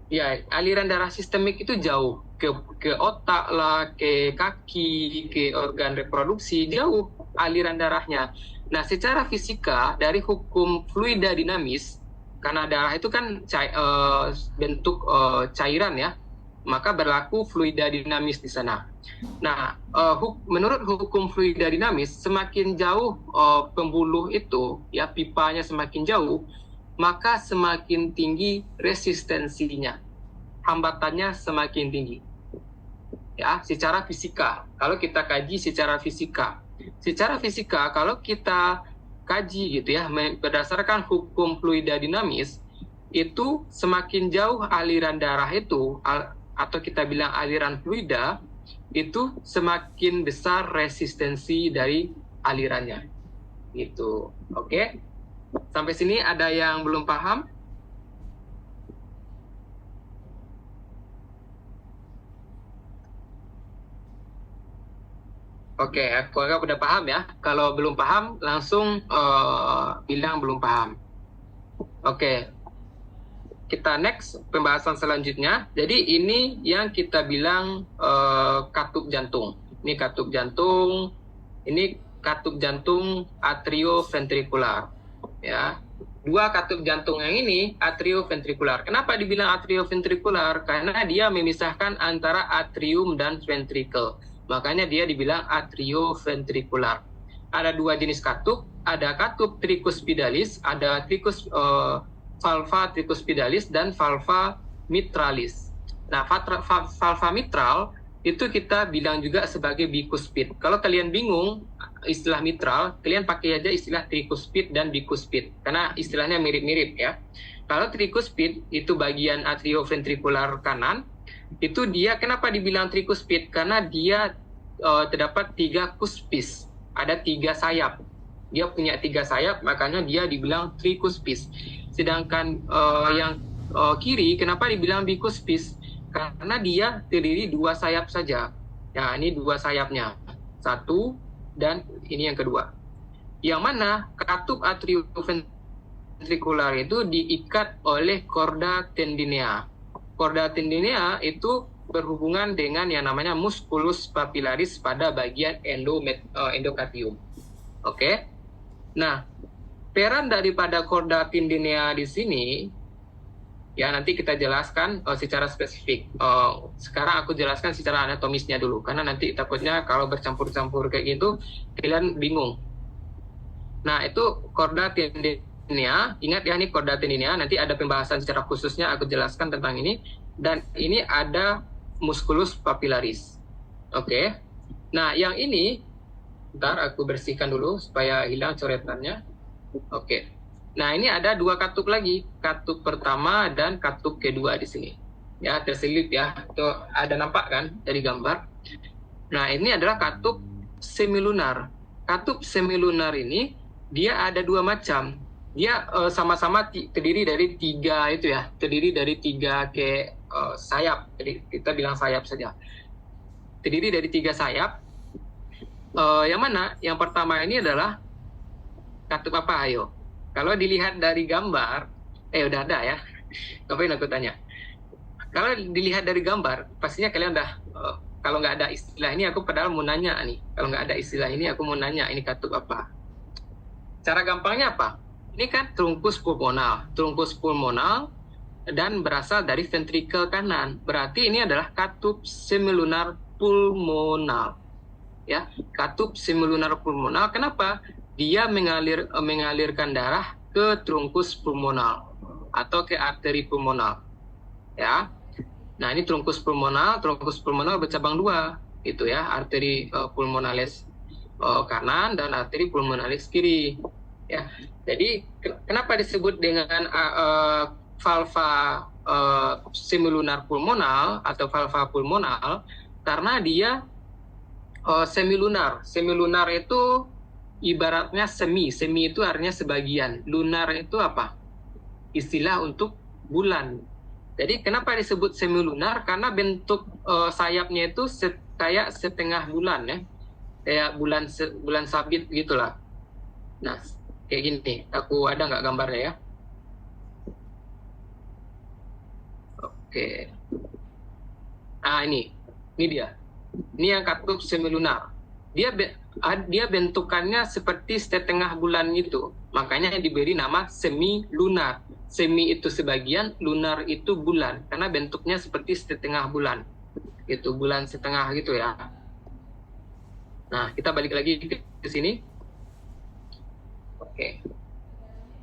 Ya, aliran darah sistemik itu jauh. Ke otak lah, ke kaki, ke organ reproduksi, jauh aliran darahnya. Nah, secara fisika dari hukum fluida dinamis, karena darah itu kan bentuk cairan ya, maka berlaku fluida dinamis di sana. Nah, menurut hukum fluida dinamis, semakin jauh pembuluh itu, ya pipanya semakin jauh, maka semakin tinggi resistensinya, hambatannya semakin tinggi. Ya, secara fisika. Kalau kita kaji secara fisika. Secara fisika, kalau kita kaji gitu ya, berdasarkan hukum fluida dinamis, itu semakin jauh aliran darah itu, atau kita bilang aliran fluida, itu semakin besar resistensi dari alirannya. Gitu. Oke? Sampai sini ada yang belum paham? Oke, aku agak udah paham ya. Kalau belum paham, langsung bilang belum paham. Oke, kita next pembahasan selanjutnya. Jadi ini yang kita bilang katup jantung. Ini katup jantung. Ini katup jantung atrioventrikular. Ya, dua katup jantung yang ini atrioventrikular. Kenapa dibilang atrioventrikular? Karena dia memisahkan antara atrium dan ventricle. Makanya dia dibilang atrioventrikular. Ada dua jenis katup, ada katup tricuspidalis, ada valva tricuspidalis dan valva mitralis. Nah, valva mitral itu kita bilang juga sebagai bicuspid. Kalau kalian bingung istilah mitral, kalian pakai aja istilah tricuspid dan bicuspid karena istilahnya mirip-mirip ya. Kalau tricuspid itu bagian atrioventrikular kanan, itu dia kenapa dibilang tricuspid? Karena dia terdapat 3 cuspis, ada 3 sayap. Dia punya 3 sayap, makanya dia dibilang tricuspis. Sedangkan yang kiri, kenapa dibilang bicuspis? Karena dia terdiri 2 sayap saja. Nah, ini 2 sayapnya. 1 dan ini yang kedua. Yang mana katup atrioventrikular itu diikat oleh chorda tendinea. Chorda tendinea itu berhubungan dengan yang namanya musculus papillaris pada bagian endokardium. Oke. Nah, peran daripada chorda tendinea di sini ya nanti kita jelaskan secara spesifik. Sekarang aku jelaskan secara anatomisnya dulu karena nanti takutnya kalau bercampur-campur kayak gitu kalian bingung. Nah, itu chorda tendinea. Ingat ya, ini chorda tendinea. Nanti ada pembahasan secara khususnya aku jelaskan tentang ini. Dan ini ada musculus papillaris. Oke. Nah, yang ini bentar aku bersihkan dulu supaya hilang coretannya. Oke. Nah, ini ada 2 katup lagi. Katup pertama dan katup kedua di sini. Ya, terselip ya. Tuh ada nampak kan dari gambar. Nah, ini adalah katup semilunar. Katup semilunar ini dia ada 2 macam. Dia sama-sama terdiri dari 3 itu ya. Terdiri dari 3 sayap. Jadi kita bilang sayap saja. Terdiri dari 3 sayap. Yang mana? Yang pertama ini adalah katup apa? Ayo. Kalau dilihat dari gambar, udah ada ya. Ngapain aku tanya? Kalau dilihat dari gambar, pastinya kalian udah. Kalau nggak ada istilah ini, aku padahal mau nanya nih. Kalau nggak ada istilah ini, aku mau nanya ini katup apa? Cara gampangnya apa? Ini kan trunkus pulmonal. Trunkus pulmonal dan berasal dari ventrikel kanan. Berarti ini adalah katup semilunar pulmonal. Ya, katup semilunar pulmonal. Kenapa? Dia mengalirkan darah ke trunkus pulmonal atau ke arteri pulmonal. Ya. Nah, ini trunkus pulmonal bercabang 2, gitu ya, arteri pulmonalis kanan dan arteri pulmonalis kiri. Ya. Jadi kenapa disebut dengan valva semilunar pulmonal atau valva pulmonal? Karena dia semilunar. Semilunar itu ibaratnya semi itu artinya sebagian. Lunar itu apa? Istilah untuk bulan. Jadi kenapa disebut semilunar? Karena bentuk sayapnya itu kayak setengah bulan ya. Kayak bulan sabit gitulah. Nah, kayak gini. Aku ada nggak gambarnya ya? Oke. Ah, ini dia. Ini yang katup semilunar. Dia bentukannya seperti setengah bulan itu. Makanya diberi nama semi-lunar. Semi itu sebagian, lunar itu bulan. Karena bentuknya seperti setengah bulan. Gitu, bulan setengah gitu ya. Nah, kita balik lagi ke sini. Oke.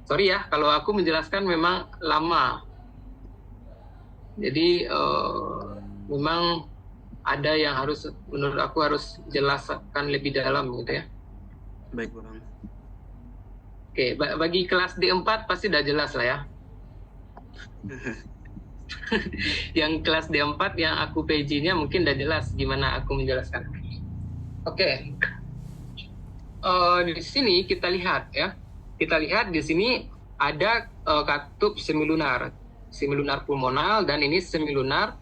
Sorry ya, kalau aku menjelaskan memang lama. Jadi, memang ada yang harus, menurut aku harus jelaskan lebih dalam gitu ya. Baik, Bang. Oke, bagi kelas D4 pasti udah jelas lah ya. Yang kelas D4 yang aku PJ-nya mungkin udah jelas gimana aku menjelaskan. Oke. Di sini kita lihat ya. Kita lihat di sini ada katup semilunar pulmonal dan ini semilunar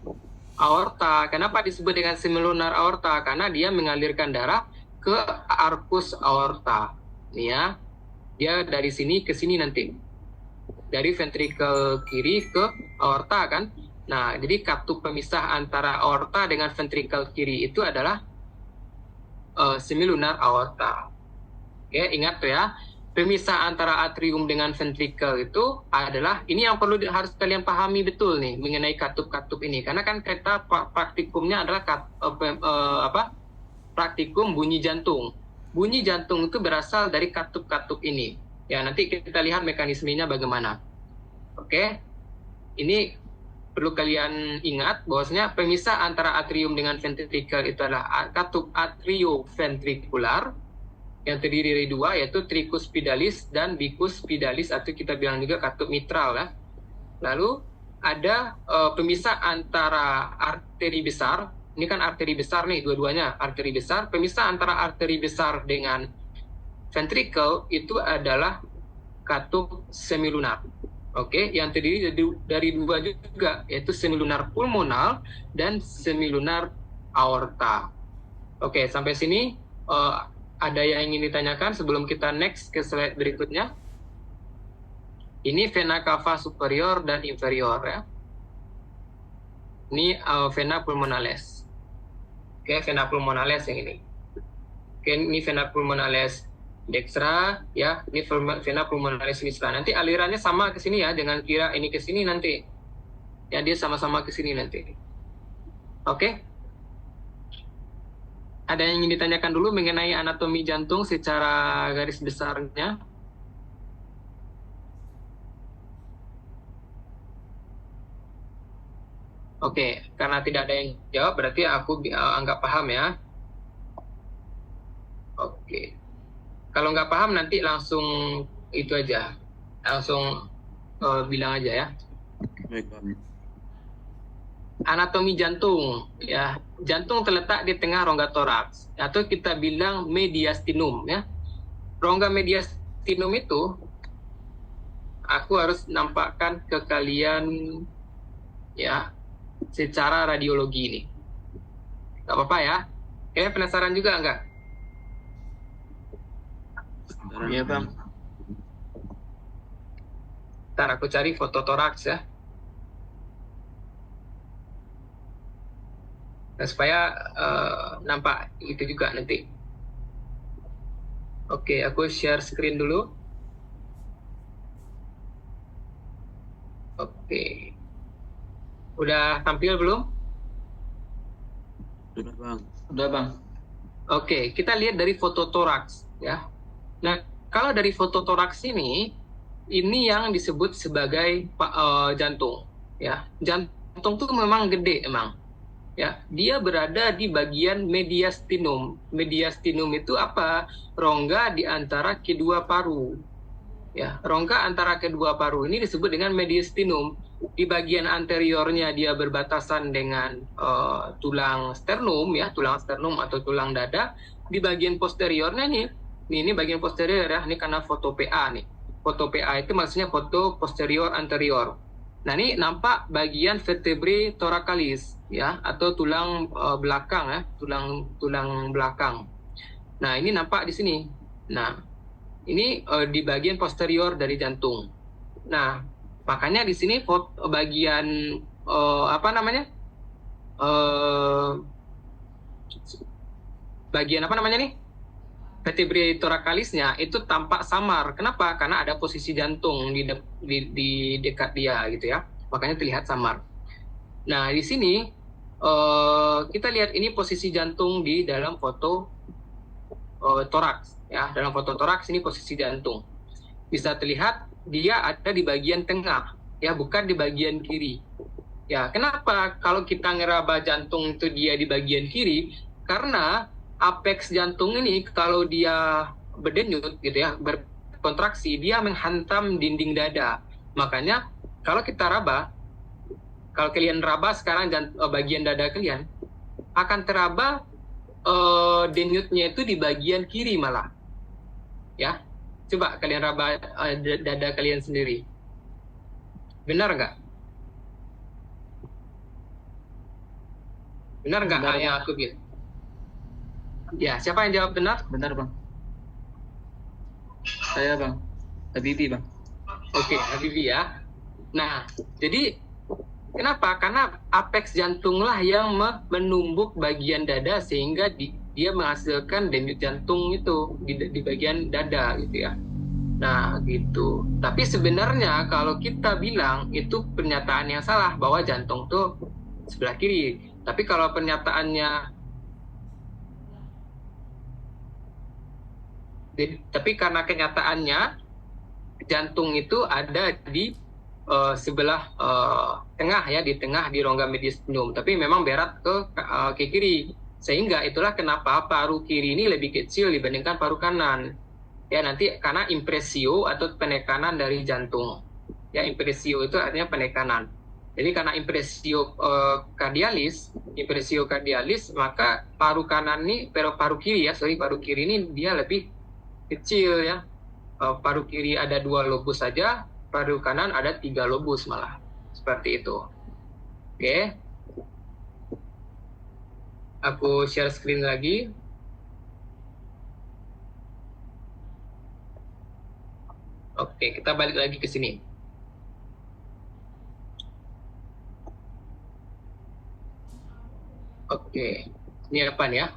aorta. Kenapa disebut dengan semilunar aorta? Karena dia mengalirkan darah ke arcus aorta. Nih ya, dia dari sini ke sini nanti. Dari ventrikel kiri ke aorta kan. Nah, jadi katup pemisah antara aorta dengan ventrikel kiri itu adalah semilunar aorta. Oke, ingat tuh ya. Pemisah antara atrium dengan ventrikel itu adalah, ini yang perlu harus kalian pahami betul nih mengenai katup-katup ini, karena kan kita praktikumnya adalah praktikum bunyi jantung. Bunyi jantung itu berasal dari katup-katup ini. Ya, nanti kita lihat mekanismenya bagaimana. Oke, ini perlu kalian ingat bahwasanya pemisah antara atrium dengan ventrikel itu adalah katup atrioventrikular yang terdiri dari dua, yaitu tricuspidalis dan bicuspidalis, atau kita bilang juga katup mitral ya. Lalu ada pemisah antara arteri besar, ini kan arteri besar nih dua-duanya, arteri besar. Pemisah antara arteri besar dengan ventricle itu adalah katup semilunar. Oke, yang terdiri dari dua juga, yaitu semilunar pulmonal dan semilunar aorta. Oke, sampai sini ada yang ingin ditanyakan sebelum kita next ke slide berikutnya? Ini vena cava superior dan inferior ya. Ini vena pulmonalis. Oke, vena pulmonalis yang ini. Oke, ini vena pulmonalis dextra ya. Ini vena pulmonalis sinistra. Nanti alirannya sama ke sini ya, dengan kira ini ke sini nanti. Ya, dia sama-sama ke sini nanti. Oke. Ada yang ingin ditanyakan dulu mengenai anatomi jantung secara garis besarnya? Oke, karena tidak ada yang jawab, berarti aku anggap paham ya. Oke. Kalau nggak paham nanti langsung itu aja. Langsung bilang aja ya. Baik, Bang. Anatomi jantung ya, jantung terletak di tengah rongga toraks atau kita bilang mediastinum ya. Rongga mediastinum itu aku harus nampakkan ke kalian ya secara radiologi ini. Gak apa-apa ya. Kalian penasaran juga enggak? Iya, Bang. Ntar aku cari foto toraks ya. Nah, supaya nampak itu juga nanti. Oke, aku share screen dulu. Oke. Udah tampil belum? Sudah, Bang. Udah Bang. Oke, kita lihat dari foto toraks ya. Nah, kalau dari foto toraks ini yang disebut sebagai jantung ya. Jantung tuh memang gede emang. Ya, dia berada di bagian mediastinum. Mediastinum itu apa? Rongga di antara kedua paru. Ya, rongga antara kedua paru ini disebut dengan mediastinum. Di bagian anteriornya dia berbatasan dengan tulang sternum ya, tulang sternum atau tulang dada. Di bagian posteriornya nih, ini bagian posterior ya, ini karena foto PA nih. Foto PA itu maksudnya foto posterior anterior. Nah, ini nampak bagian vertebrae thoracalis ya, atau tulang belakang ya, tulang belakang. Nah, ini nampak di sini. Nah, ini di bagian posterior dari jantung. Nah, makanya di sini bagian bagian vertebrae thoracalisnya itu tampak samar. Kenapa? Karena ada posisi jantung di dekat dia gitu ya. Makanya terlihat samar. Nah, di sini kita lihat ini posisi jantung di dalam foto toraks ya. Dalam foto toraks ini posisi jantung. Bisa terlihat dia ada di bagian tengah ya, bukan di bagian kiri. Ya, kenapa kalau kita ngeraba jantung itu dia di bagian kiri? Karena apex jantung ini kalau dia berdenyut gitu ya, berkontraksi, dia menghantam dinding dada. Makanya kalau kita raba, kalau kalian raba sekarang bagian dada kalian akan teraba denyutnya itu di bagian kiri malah. Ya, coba kalian raba dada kalian sendiri. Benar nggak? Benar nggak yang aku bilang? Ya, siapa yang jawab benar? Bentar bang. Saya bang. Habibi bang. Oke, Habibie ya. Nah, jadi kenapa? Karena apeks jantunglah yang menumbuk bagian dada sehingga dia menghasilkan denyut jantung itu di bagian dada gitu ya. Nah, gitu. Tapi sebenarnya kalau kita bilang itu pernyataan yang salah bahwa jantung tuh sebelah kiri. Tapi kalau karena kenyataannya jantung itu ada di sebelah tengah ya, di tengah di rongga mediastinum, tapi memang berat ke kiri, sehingga itulah kenapa paru kiri ini lebih kecil dibandingkan paru kanan ya, nanti karena impresio atau penekanan dari jantung ya. Impresio itu artinya penekanan, jadi karena impresio kardialis, maka paru kiri ini dia lebih kecil ya. Paru kiri ada 2 lobus saja, paru kanan ada 3 lobus malah, seperti itu. Oke, aku share screen lagi. Oke, kita balik lagi ke sini. Oke, ini apa nih ya?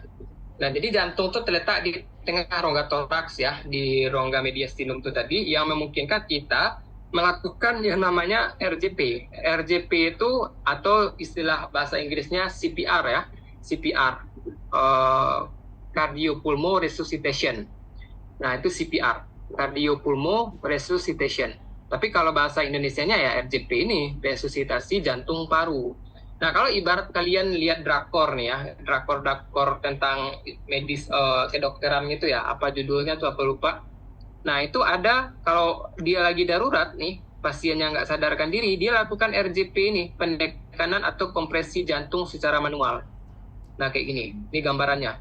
Nah, jadi jantung itu terletak di tengah rongga toraks ya, di rongga mediastinum itu tadi, yang memungkinkan kita melakukan yang namanya RJP. RJP itu atau istilah bahasa Inggrisnya CPR ya, CPR, Cardiopulmonary Resuscitation. Nah, itu CPR, Cardiopulmonary Resuscitation. Tapi kalau bahasa Indonesianya ya RJP ini, resusitasi jantung paru. Nah, kalau ibarat kalian lihat drakor nih ya, drakor tentang medis kedokteran gitu ya, apa judulnya tuh apa lupa. Nah, itu ada kalau dia lagi darurat nih, pasiennya nggak sadarkan diri, dia lakukan RJP ini, penekanan atau kompresi jantung secara manual. Nah, kayak gini, ini gambarannya.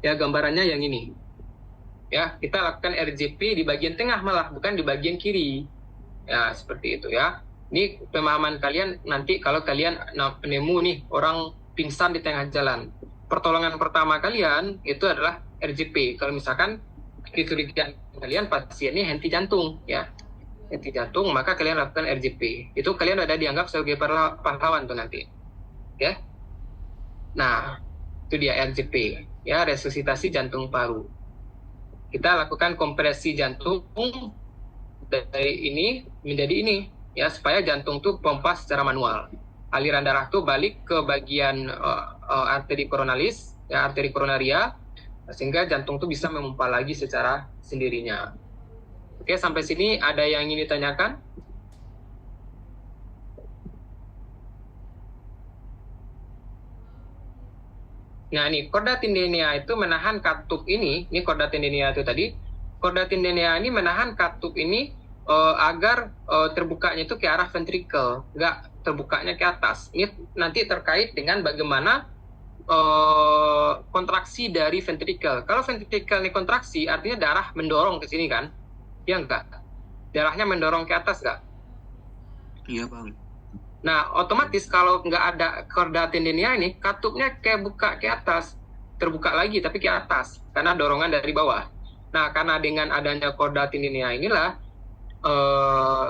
Ya, gambarannya yang ini. Ya, kita lakukan RJP di bagian tengah malah, bukan di bagian kiri. Ya, seperti itu ya. Ini pemahaman kalian nanti kalau kalian nemu nih orang pingsan di tengah jalan. Pertolongan pertama kalian itu adalah RJP. Kalau misalkan dicurigakan kalian pasiennya henti jantung ya. Henti jantung, maka kalian lakukan RJP. Itu kalian ada dianggap sebagai pahlawan tuh nanti. Ya. Nah, itu dia RJP ya, resusitasi jantung paru. Kita lakukan kompresi jantung dari ini menjadi ini ya, supaya jantung tuh pompa secara manual. Aliran darah tuh balik ke bagian arteri koronalis ya, arteri koronaria, sehingga jantung tuh bisa memompa lagi secara sendirinya. Oke, sampai sini ada yang ingin ditanyakan? Nah, ini korda tendinea itu menahan katup ini korda tendinea itu tadi. Korda tendinea ini menahan katup ini agar terbukanya itu ke arah ventrikel, nggak terbukanya ke atas. Ini nanti terkait dengan bagaimana kontraksi dari ventrikel. Kalau ventrikel ini kontraksi, artinya darah mendorong ke sini kan? Ya enggak? Darahnya mendorong ke atas nggak? Iya bang. Nah, otomatis kalau nggak ada korda tendinea ini, katupnya kayak buka ke atas, terbuka lagi tapi ke atas, karena dorongan dari bawah. Nah, karena dengan adanya korda tendinea inilah,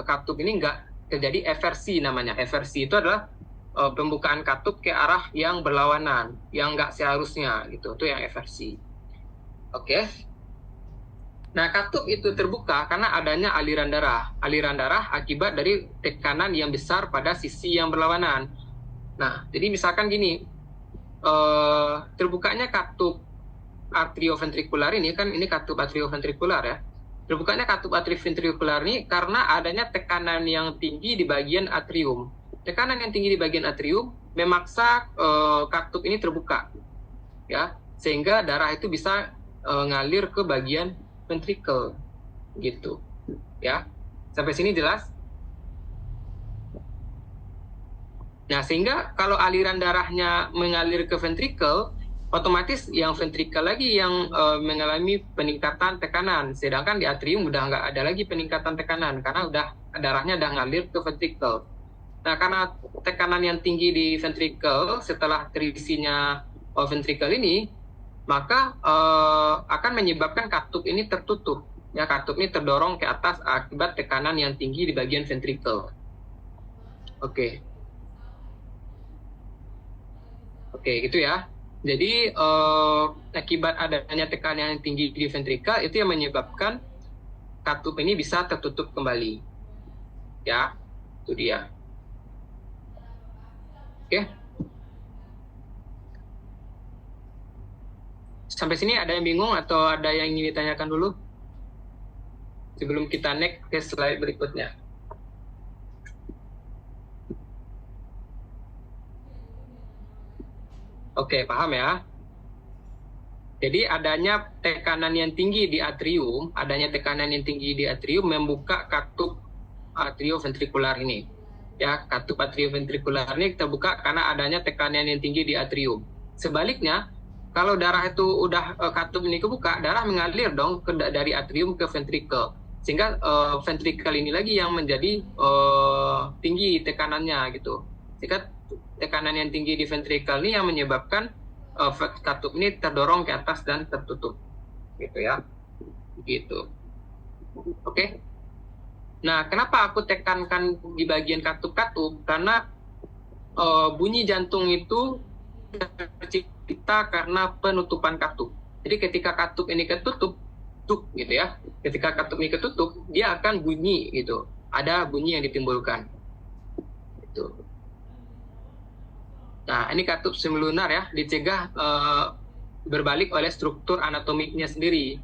katup ini nggak terjadi eversi namanya. Eversi itu adalah pembukaan katup ke arah yang berlawanan, yang nggak seharusnya gitu. Itu yang eversi. Oke. Nah, katup itu terbuka karena adanya aliran darah. Aliran darah akibat dari tekanan yang besar pada sisi yang berlawanan. Nah, jadi misalkan gini, terbukanya katup atrioventrikular ini kan, ini katup atrioventrikular ya. Terbukanya katup atrioventrikular ini karena adanya tekanan yang tinggi di bagian atrium. Tekanan yang tinggi di bagian atrium memaksa katup ini terbuka, ya, sehingga darah itu bisa ngalir ke bagian ventrikel, gitu, ya. Sampai sini jelas? Nah, sehingga kalau aliran darahnya mengalir ke ventrikel, otomatis yang ventrikel lagi yang mengalami peningkatan tekanan, sedangkan di atrium udah nggak ada lagi peningkatan tekanan karena udah darahnya udah ngalir ke ventrikel. Nah, karena tekanan yang tinggi di ventrikel setelah terisinya ventrikel ini, maka akan menyebabkan katup ini tertutup. Ya, katup ini terdorong ke atas akibat tekanan yang tinggi di bagian ventrikel. Oke, gitu ya. Jadi akibat adanya tekanan yang tinggi di ventrikel itu yang menyebabkan katup ini bisa tertutup kembali. Ya, itu dia. Oke. Sampai sini ada yang bingung atau ada yang ingin ditanyakan dulu? Sebelum kita next ke slide berikutnya. Oke, paham ya? Jadi adanya tekanan yang tinggi di atrium, membuka katup atrioventrikular ini. Ya, katup atrioventrikular ini terbuka karena adanya tekanan yang tinggi di atrium. Sebaliknya, kalau darah itu udah katup ini kebuka, darah mengalir dong dari atrium ke ventrikel. Sehingga ventrikel ini lagi yang menjadi tinggi tekanannya gitu. Sehingga tekanan yang tinggi di ventrikel ini yang menyebabkan katup ini terdorong ke atas dan tertutup, gitu ya, gitu. Oke. Nah, kenapa aku tekankan di bagian katup-katup? Karena bunyi jantung itu tercipta karena penutupan katup. Jadi ketika katup ini ketutup, gitu ya. Ketika katup ini ketutup, dia akan bunyi gitu. Ada bunyi yang ditimbulkan. Gitu. Nah, ini katup semilunar ya, dicegah berbalik oleh struktur anatomiknya sendiri.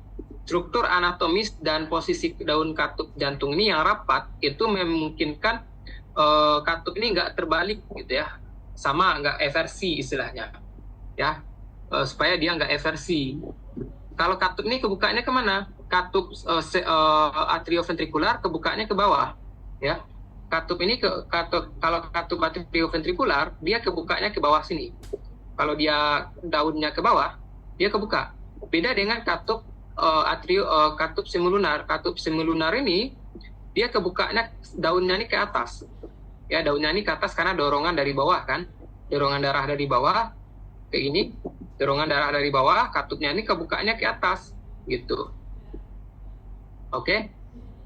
Struktur anatomis dan posisi daun katup jantung ini yang rapat itu memungkinkan katup ini nggak terbalik gitu ya, sama nggak eversi istilahnya, ya, supaya dia nggak eversi. Kalau katup ini kebukanya kemana? Katup atrioventrikular kebukanya ke bawah, ya. Katup ini kalau katup atrioventrikular dia kebukanya ke bawah sini. Kalau dia daunnya ke bawah, dia kebuka. Beda dengan katup katup semilunar. Katup semilunar ini dia kebukanya daunnya ini ke atas. Ya, daunnya ini ke atas karena dorongan dari bawah kan. Dorongan darah dari bawah ke ini, dorongan darah dari bawah, katupnya ini kebukanya ke atas gitu. Oke.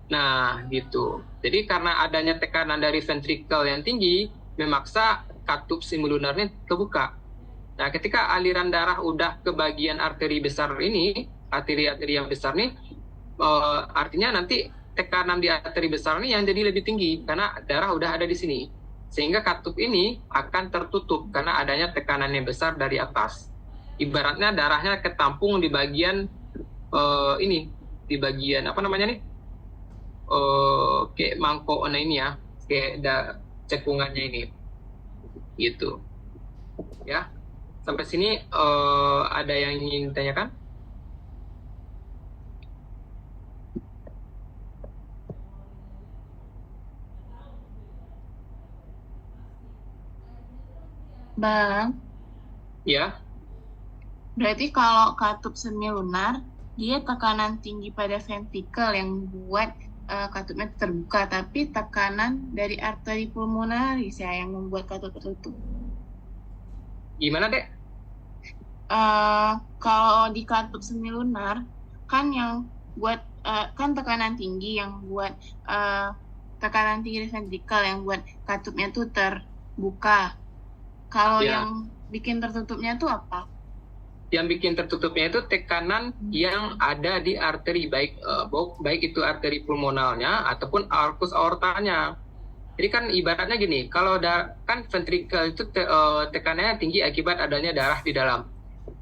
Nah, gitu. Jadi karena adanya tekanan dari ventrikel yang tinggi, memaksa katup semilunar ini kebuka. Nah, ketika aliran darah udah ke bagian arteri besar ini, arteri-arteri yang besar ini, artinya nanti tekanan di arteri besar ini yang jadi lebih tinggi, karena darah udah ada di sini. Sehingga katup ini akan tertutup, karena adanya tekanan yang besar dari atas. Ibaratnya darahnya ketampung di bagian, ini, di bagian, apa namanya nih? Kayak mangkok ini ya, kayak cekungannya ini, gitu, ya. Sampai sini ada yang ingin ditanyakan? Bang, Ya, berarti kalau katup semilunar, dia tekanan tinggi pada ventrikel yang buat katupnya terbuka, tapi tekanan dari arteri pulmonaris ya yang membuat katup tertutup. gimana dek? Kalau di katup semilunar kan yang buat kan tekanan tinggi yang buat tekanan tinggi di ventrikel yang buat katupnya tuh terbuka. Kalau Ya. yang bikin tertutupnya tuh apa? Yang bikin tertutupnya itu tekanan yang ada di arteri, baik itu arteri pulmonalnya ataupun arkus aortanya. Jadi kan ibaratnya gini, kalau kan ventrikel itu tekanannya tinggi akibat adanya darah di dalam.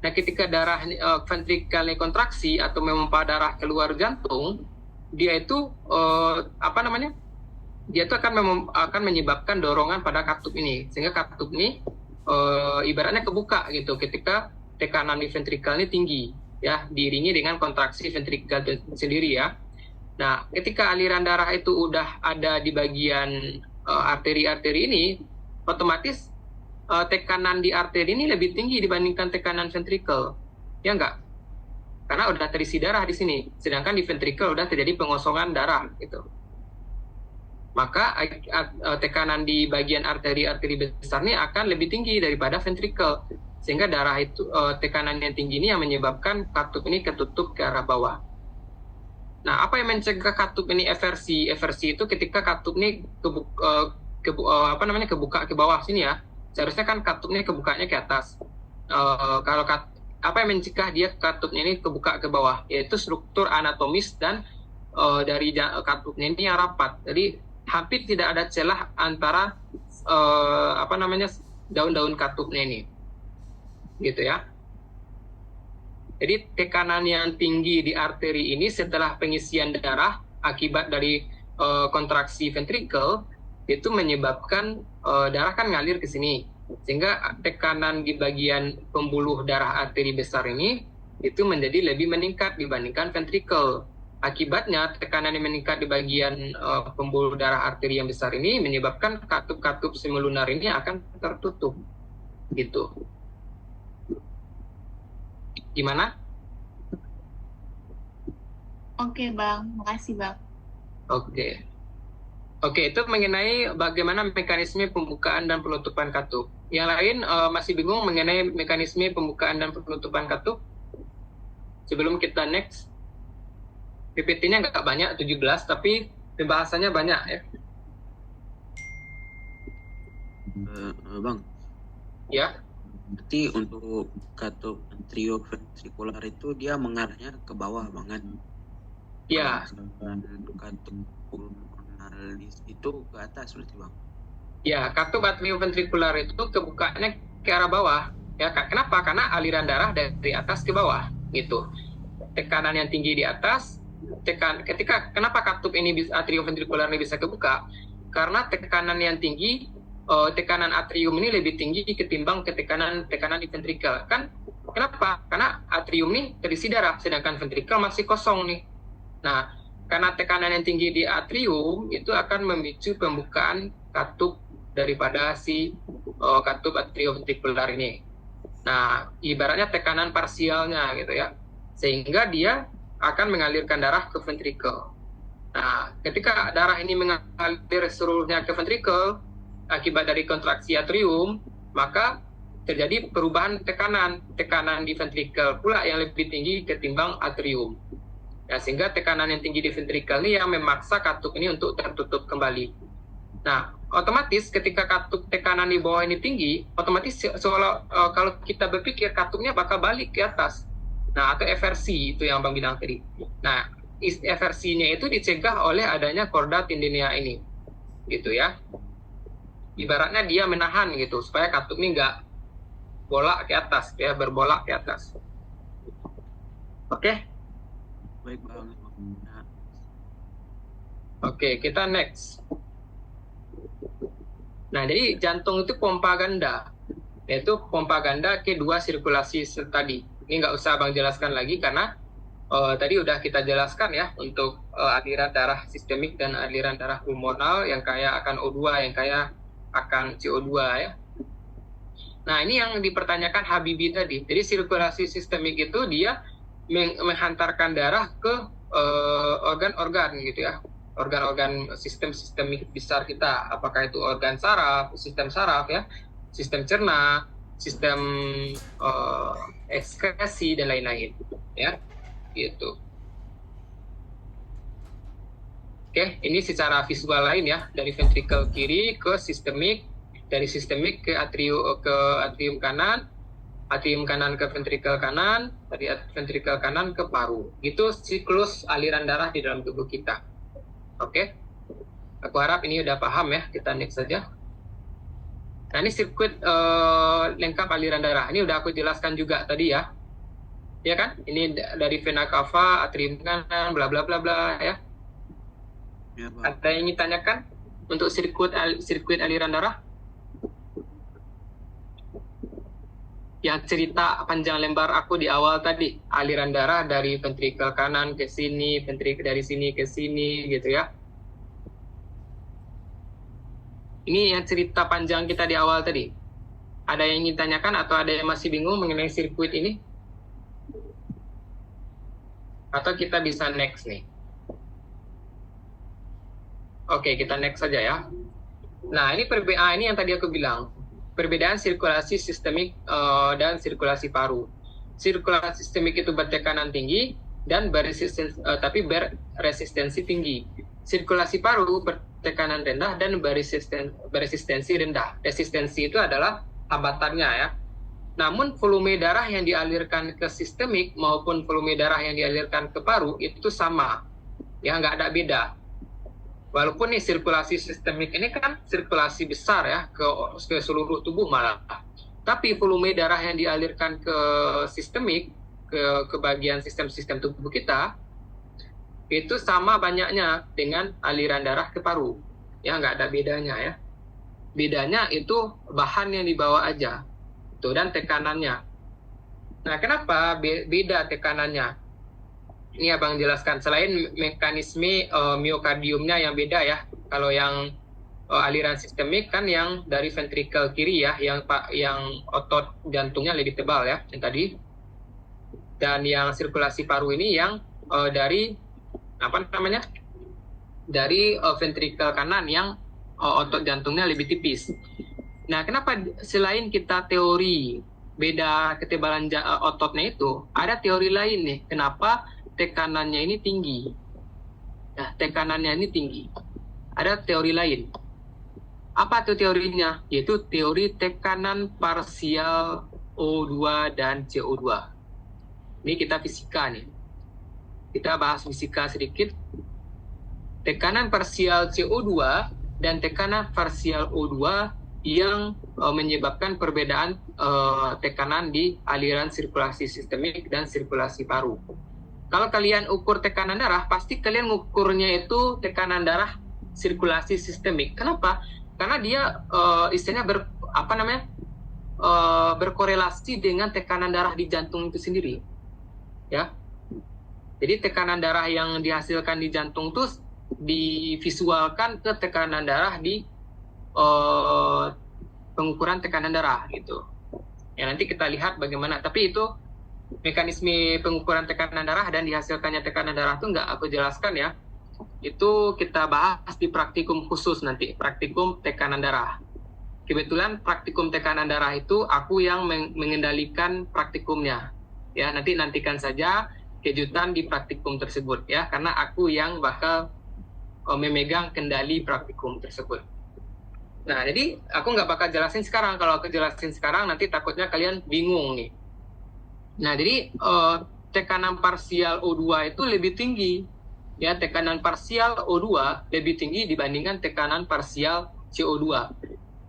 Nah, ketika darah ventrikelnya kontraksi atau memompa darah keluar jantung, dia itu dia itu akan menyebabkan dorongan pada katup ini, sehingga katup ini ibaratnya kebuka gitu ketika tekanan di ventrikel ini tinggi, ya, diiringi dengan kontraksi ventrikel sendiri ya. Nah, ketika aliran darah itu udah ada di bagian arteri-arteri ini, otomatis tekanan di arteri ini lebih tinggi dibandingkan tekanan ventrikel, ya enggak? Karena udah terisi darah di sini, sedangkan di ventrikel udah terjadi pengosongan darah gitu. Maka tekanan di bagian arteri-arteri besar ini akan lebih tinggi daripada ventrikel. sehingga darah itu tekanan yang tinggi ini yang menyebabkan katup ini ketutup ke arah bawah. Nah, apa yang mencegah katup ini eversi? Eversi itu ketika katup ini kebuka ke bawah sini ya. Seharusnya kan katupnya kebukanya ke atas. Apa yang mencegah dia katupnya ini kebuka ke bawah? Yaitu struktur anatomis dan dari katupnya ini yang rapat. Jadi hampir tidak ada celah antara daun-daun katupnya ini, gitu ya. Jadi tekanan yang tinggi di arteri ini setelah pengisian darah akibat dari kontraksi ventrikel itu menyebabkan darah kan ngalir ke sini, sehingga tekanan di bagian pembuluh darah arteri besar ini itu menjadi lebih meningkat dibandingkan ventrikel. Akibatnya tekanan yang meningkat di bagian pembuluh darah arteri yang besar ini menyebabkan katup-katup semilunar ini akan tertutup, gitu. Gimana? Oke, Bang. Makasih, Bang. Oke, itu mengenai bagaimana mekanisme pembukaan dan penutupan katup. Yang lain masih bingung mengenai mekanisme pembukaan dan penutupan katup? Sebelum kita next. PPT-nya nggak banyak, 17, tapi pembahasannya banyak ya. Bang, Ya, berarti untuk katup anterioventrikular itu dia mengarahnya ke bawah banget. ya, Untuk katup pulmonalis itu ke atas berarti Bang. ya. Katup atrioventrikular itu kebukanya ke arah bawah. Ya, kenapa? Karena aliran darah dari atas ke bawah, gitu. Tekanan yang tinggi di atas. Kenapa katup ini atrioventrikular ini bisa kebuka? Karena tekanan yang tinggi, tekanan atrium ini lebih tinggi ketimbang tekanan di ventrikel. Kan kenapa? Karena atrium ini terisi darah, sedangkan ventrikel masih kosong nih. Nah, karena tekanan yang tinggi di atrium itu akan memicu pembukaan katup daripada si katup atrioventrikular ini. Nah, ibaratnya tekanan parsialnya gitu ya, sehingga dia akan mengalirkan darah ke ventrikel. Nah, ketika darah ini mengalir seluruhnya ke ventrikel akibat dari kontraksi atrium, maka terjadi perubahan tekanan di ventrikel pula yang lebih tinggi ketimbang atrium. Nah, sehingga tekanan yang tinggi di ventrikel ini yang memaksa katup ini untuk tertutup kembali. Nah, otomatis ketika katup tekanan di bawah ini tinggi, otomatis kalau kita berpikir katupnya bakal balik ke atas. Nah, atau eversi itu yang Bang bilang tadi. Nah, eversinya itu dicegah oleh adanya korda tendinea ini, gitu ya. Ibaratnya dia menahan gitu supaya katup ini nggak bolak ke atas, ya, berbolak ke atas. Oke? Baik Bang. Nah, Oke, kita next. Nah, jadi jantung itu pompa ganda, yaitu pompa ganda ke dua sirkulasi tadi. Ini nggak usah Bang jelaskan lagi karena tadi udah kita jelaskan ya untuk aliran darah sistemik dan aliran darah pulmonal yang kaya akan O2, yang kaya akan CO2 ya. Nah, ini yang dipertanyakan Habibie tadi. Jadi sirkulasi sistemik itu dia menghantarkan darah ke organ-organ gitu ya. Organ-organ sistemik besar kita, apakah itu organ saraf ya, sistem cerna, sistem ekskresi dan lain-lain ya, gitu. Oke, ini secara visual lain ya, dari ventrikel kiri ke sistemik, dari sistemik ke atrium kanan, atrium kanan ke ventrikel kanan, dari ventrikel kanan ke paru. Itu siklus aliran darah di dalam tubuh kita. Oke, aku harap ini udah paham ya. Kita next saja. Nah, ini sirkuit lengkap aliran darah. Ini udah aku jelaskan juga tadi ya. Ya kan? Ini dari vena cava, atrium kanan, bla bla bla bla ya. ya Bang. Ada yang ingin tanyakan untuk sirkuit aliran darah? Yang cerita panjang lembar aku di awal tadi, aliran darah dari ventrikel kanan ke sini, ventrikel dari sini ke sini gitu ya. Ini yang cerita panjang kita di awal tadi. Ada yang ingin tanyakan atau ada yang masih bingung mengenai sirkuit ini? Atau kita bisa next nih? Oke, kita next saja ya. Nah, ini ini yang tadi aku bilang. perbedaan sirkulasi sistemik dan sirkulasi paru. Sirkulasi sistemik itu bertekanan tinggi dan tapi beresistensi tinggi. Sirkulasi paru bertekanan rendah dan beresistensi rendah. Resistensi itu adalah hambatannya ya. Namun volume darah yang dialirkan ke sistemik maupun volume darah yang dialirkan ke paru itu sama, ya nggak ada beda. Walaupun nih sirkulasi sistemik ini kan sirkulasi besar ya ke seluruh tubuh malah, tapi volume darah yang dialirkan ke sistemik ke bagian sistem-sistem tubuh kita itu sama banyaknya dengan aliran darah ke paru, ya nggak ada bedanya ya. Bedanya itu bahan yang dibawa aja. Dan tekanannya. Nah, kenapa beda tekanannya? Ini abang jelaskan. Selain mekanisme miokardiumnya yang beda ya. Kalau yang aliran sistemik kan yang dari ventrikel kiri ya, yang otot jantungnya lebih tebal ya, yang tadi. Dan yang sirkulasi paru ini yang dari dari ventrikel kanan yang otot jantungnya lebih tipis. Nah, kenapa selain kita teori beda ketebalan ototnya itu, ada teori lain nih, kenapa tekanannya ini tinggi. Nah, tekanannya ini tinggi. Ada teori lain. Apa tuh teorinya? Yaitu teori tekanan parsial O2 dan CO2. Ini kita fisika nih. Kita bahas fisika sedikit. Tekanan parsial CO2 dan tekanan parsial O2 yang menyebabkan perbedaan tekanan di aliran sirkulasi sistemik dan sirkulasi paru. Kalau kalian ukur tekanan darah, pasti kalian ukurnya itu tekanan darah sirkulasi sistemik. Kenapa? Karena dia istilahnya berkorelasi dengan tekanan darah di jantung itu sendiri. Ya. Jadi tekanan darah yang dihasilkan di jantung itu divisualkan ke tekanan darah di pengukuran tekanan darah gitu. Ya nanti kita lihat bagaimana. Tapi itu mekanisme pengukuran tekanan darah dan dihasilkannya tekanan darah itu nggak aku jelaskan ya. Itu kita bahas di praktikum khusus nanti, praktikum tekanan darah. Kebetulan praktikum tekanan darah itu aku yang mengendalikan praktikumnya. Ya nantikan saja kejutan di praktikum tersebut ya, karena aku yang bakal memegang kendali praktikum tersebut. Nah, jadi aku nggak bakal jelasin sekarang. Kalau aku jelasin sekarang, nanti takutnya kalian bingung nih. Nah, jadi tekanan parsial O2 itu lebih tinggi. Ya, tekanan parsial O2 lebih tinggi dibandingkan tekanan parsial CO2.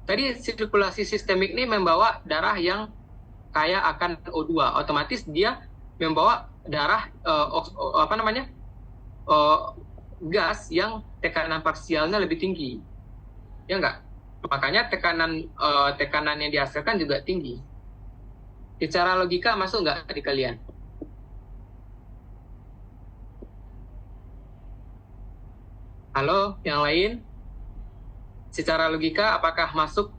Tadi sirkulasi sistemik ini membawa darah yang kaya akan O2. Otomatis dia membawa darah gas yang tekanan parsialnya lebih tinggi. Ya enggak? Makanya tekanan yang dihasilkan juga tinggi. Secara logika masuk nggak di kalian? Halo, yang lain? Secara logika apakah masuk?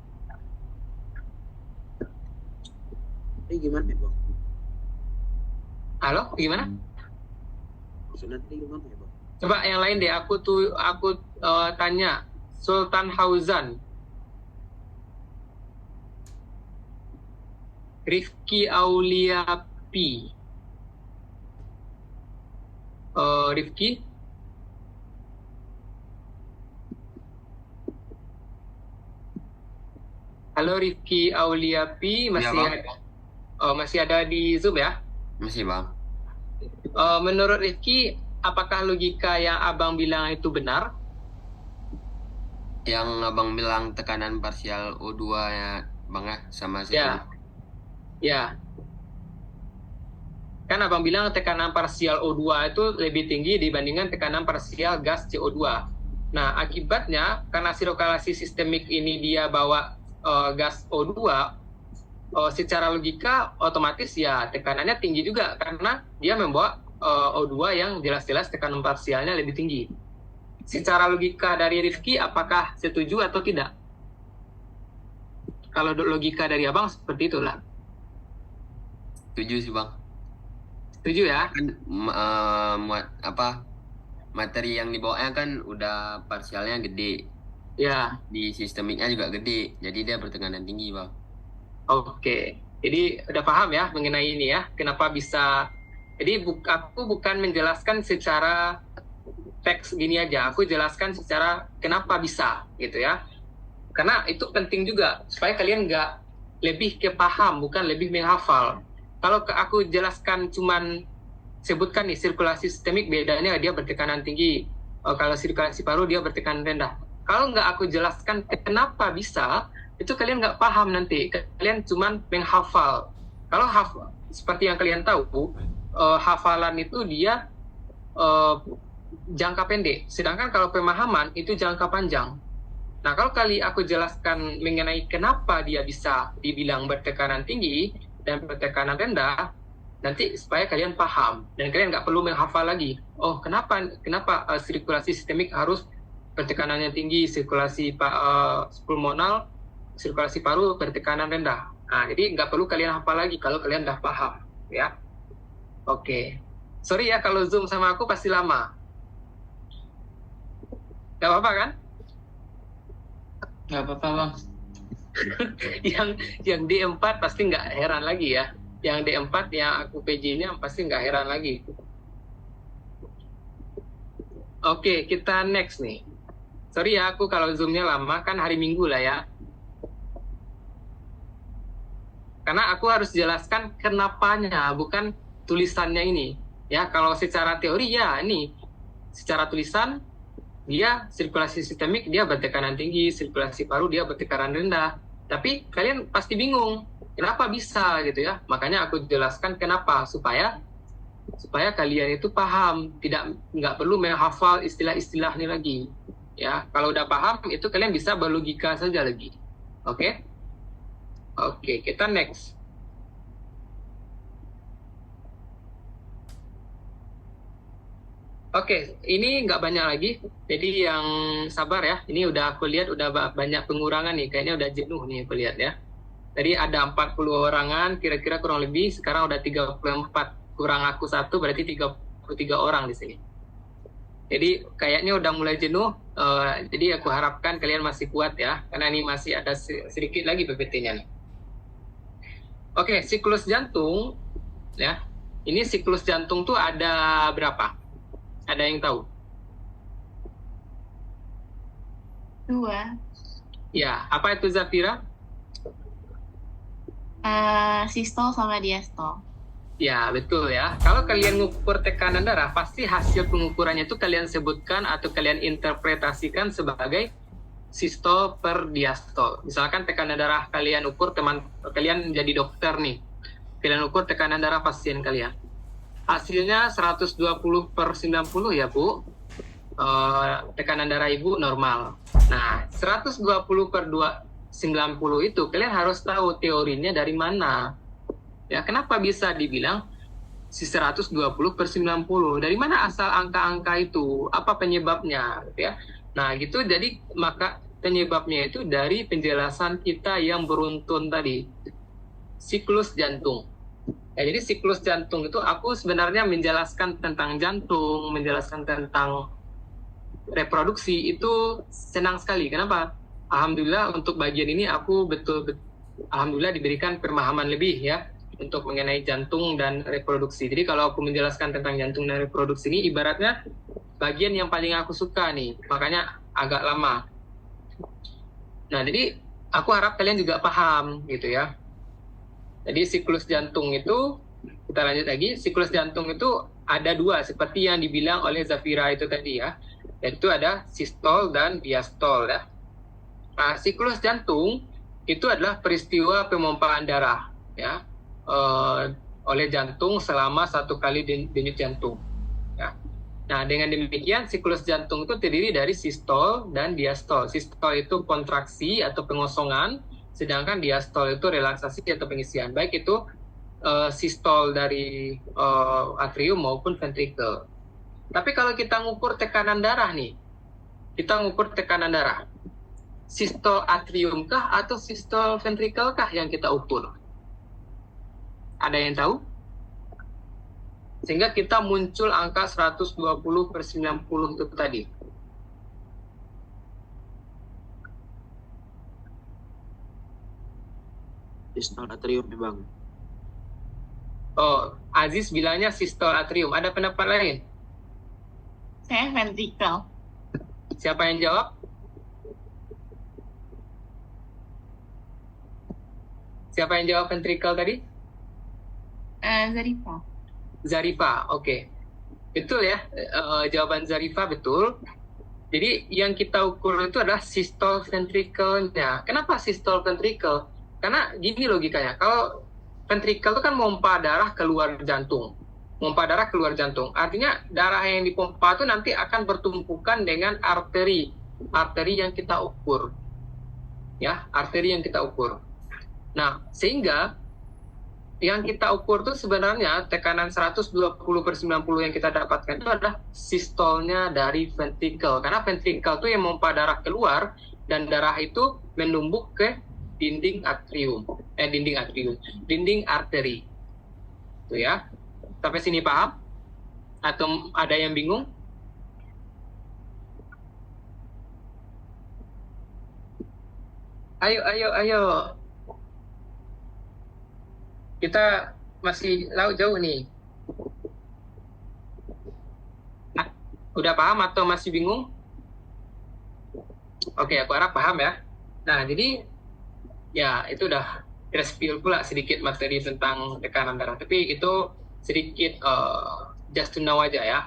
Ini gimana ya, Bang? Halo, gimana? Maksudnya tadi gimana ya, Bang? Coba yang lain deh, aku tanya. Sultan Hauzan, Rifki Auliapi, Rifki, halo Rifki Auliapi, masih ada di Zoom ya? Masih bang. Menurut Rifki, apakah logika yang abang bilang itu benar? Yang abang bilang tekanan parsial O2 ya bang ya, sama Ya. Ya. Kan abang bilang tekanan parsial O2 itu lebih tinggi dibandingkan tekanan parsial gas CO2. Nah, akibatnya karena sirkulasi sistemik ini dia bawa gas O2, secara logika otomatis ya tekanannya tinggi juga karena dia membawa O2 yang jelas-jelas tekanan parsialnya lebih tinggi. Secara logika dari Rifki, apakah setuju atau tidak? Kalau logika dari abang seperti itulah. Setuju sih bang. Setuju ya? Kan materi yang dibawanya kan udah parsialnya gede. Ya, Di sistemiknya juga gede, jadi dia bertekanan tinggi, Bang. oke. Jadi udah paham ya mengenai ini ya, kenapa bisa. Jadi aku bukan menjelaskan secara teks gini aja, aku jelaskan secara kenapa bisa gitu ya. Karena itu penting juga supaya kalian nggak lebih ke paham, bukan lebih menghafal. Kalau aku jelaskan cuman sebutkan nih sirkulasi sistemik bedanya dia bertekanan tinggi. Kalau sirkulasi paru dia bertekanan rendah. Kalau nggak aku jelaskan kenapa bisa, itu kalian nggak paham nanti. Kalian cuman menghafal. Kalau seperti yang kalian tahu, hafalan itu dia jangka pendek. Sedangkan kalau pemahaman itu jangka panjang. Nah, kalau aku jelaskan mengenai kenapa dia bisa dibilang bertekanan tinggi dan bertekanan rendah, nanti supaya kalian paham dan kalian nggak perlu menghafal lagi. Oh, kenapa sirkulasi sistemik harus bertekanannya tinggi, sirkulasi pulmonal, sirkulasi paru bertekanan rendah. Nah, jadi nggak perlu kalian hafal lagi kalau kalian udah paham, ya. Oke. Sorry ya kalau Zoom sama aku pasti lama. Gak apa-apa kan? Nggak apa-apa, Bang. yang D4 pasti nggak heran lagi ya. Yang D4 yang aku PJ-nya pasti nggak heran lagi. Oke, kita next nih. Sorry ya, aku kalau Zoom-nya lama, kan hari Minggu lah ya. Karena aku harus jelaskan kenapanya, bukan tulisannya ini. Ya, kalau secara teori ya ini. Secara tulisan, dia sirkulasi sistemik, dia bertekanan tinggi, sirkulasi paru, dia bertekanan rendah. Tapi kalian pasti bingung, kenapa bisa gitu ya. Makanya aku jelaskan kenapa, supaya kalian itu paham, nggak perlu menghafal istilah-istilahnya lagi. Ya, kalau udah paham itu kalian bisa berlogika saja lagi. Oke? Oke, kita next. Oke, ini nggak banyak lagi. Jadi yang sabar ya. Ini udah aku lihat udah banyak pengurangan nih. Kayaknya udah jenuh nih aku lihat ya. Tadi ada 40 orangan, kira-kira kurang lebih. Sekarang udah 34. Kurang aku satu, berarti 33 orang di sini. Jadi kayaknya udah mulai jenuh. Jadi aku harapkan kalian masih kuat ya. Karena ini masih ada sedikit lagi PPT-nya nih. Oke, siklus jantung. Ya. Ini siklus jantung tuh ada berapa? Ada yang tahu? 2. Ya, apa itu Zafira? Sistol sama diastol. Ya, betul ya. Kalau kalian mengukur tekanan darah, pasti hasil pengukurannya itu kalian sebutkan atau kalian interpretasikan sebagai sistol per diastol. Misalkan tekanan darah kalian ukur, kalian menjadi dokter nih. Kalian ukur tekanan darah pasien kalian. Hasilnya 120/90 ya, Bu. Tekanan darah Ibu normal. Nah, 120/90 itu kalian harus tahu teorinya dari mana. Ya, kenapa bisa dibilang si 120/90? Dari mana asal angka-angka itu? Apa penyebabnya? Ya. Nah, gitu. Jadi maka penyebabnya itu dari penjelasan kita yang beruntun tadi. Siklus jantung. Ya, jadi siklus jantung itu aku sebenarnya menjelaskan tentang jantung, menjelaskan tentang reproduksi itu senang sekali. Kenapa? Alhamdulillah untuk bagian ini aku alhamdulillah diberikan pemahaman lebih ya untuk mengenai jantung dan reproduksi. Jadi kalau aku menjelaskan tentang jantung dan reproduksi ini ibaratnya bagian yang paling aku suka nih, makanya agak lama. Nah, jadi aku harap kalian juga paham gitu ya. Jadi siklus jantung itu, kita lanjut lagi, siklus jantung itu ada 2 seperti yang dibilang oleh Zafira itu tadi ya. Yaitu ada sistol dan diastol ya. Nah, siklus jantung itu adalah peristiwa pemompaan darah ya oleh jantung selama 1 kali denyut jantung. Ya. Nah, dengan demikian siklus jantung itu terdiri dari sistol dan diastol. Sistol itu kontraksi atau pengosongan, sedangkan diastol itu relaksasi atau pengisian. Baik itu sistol dari atrium maupun ventricle. Tapi kalau kita ngukur tekanan darah nih, kita ngukur tekanan darah. Sistol atrium kah atau sistol ventricle kah yang kita ukur? Ada yang tahu? Sehingga kita muncul angka 120/90 itu tadi. Sistol atrium ya bang. Oh, Aziz bilangnya sistol atrium. Ada pendapat lain? Saya ventricle. Siapa yang jawab? Siapa yang jawab ventricle tadi? Zarifa. Zarifa, oke. Betul ya, jawaban Zarifa betul. Jadi yang kita ukur itu adalah sistole ventricle-nya. Kenapa sistole ventricle? Karena gini logikanya, kalau ventricle itu kan pompa darah keluar jantung. Pompa darah keluar jantung. Artinya darah yang dipompa itu nanti akan bertumpukan dengan arteri. Arteri yang kita ukur. Ya, arteri yang kita ukur. Nah, sehingga yang kita ukur itu sebenarnya tekanan 120/90 yang kita dapatkan itu adalah sistolnya dari ventricle. Karena ventricle itu yang memompa darah keluar dan darah itu menumbuk ke dinding arteri. Itu ya. Sampai sini paham? Atau ada yang bingung? Ayo. Kita masih jauh nih. Nah, udah paham atau masih bingung? Oke, aku harap paham ya. Nah, jadi ya itu udah spill pula sedikit materi tentang tekanan darah. Tapi itu sedikit just to know aja ya.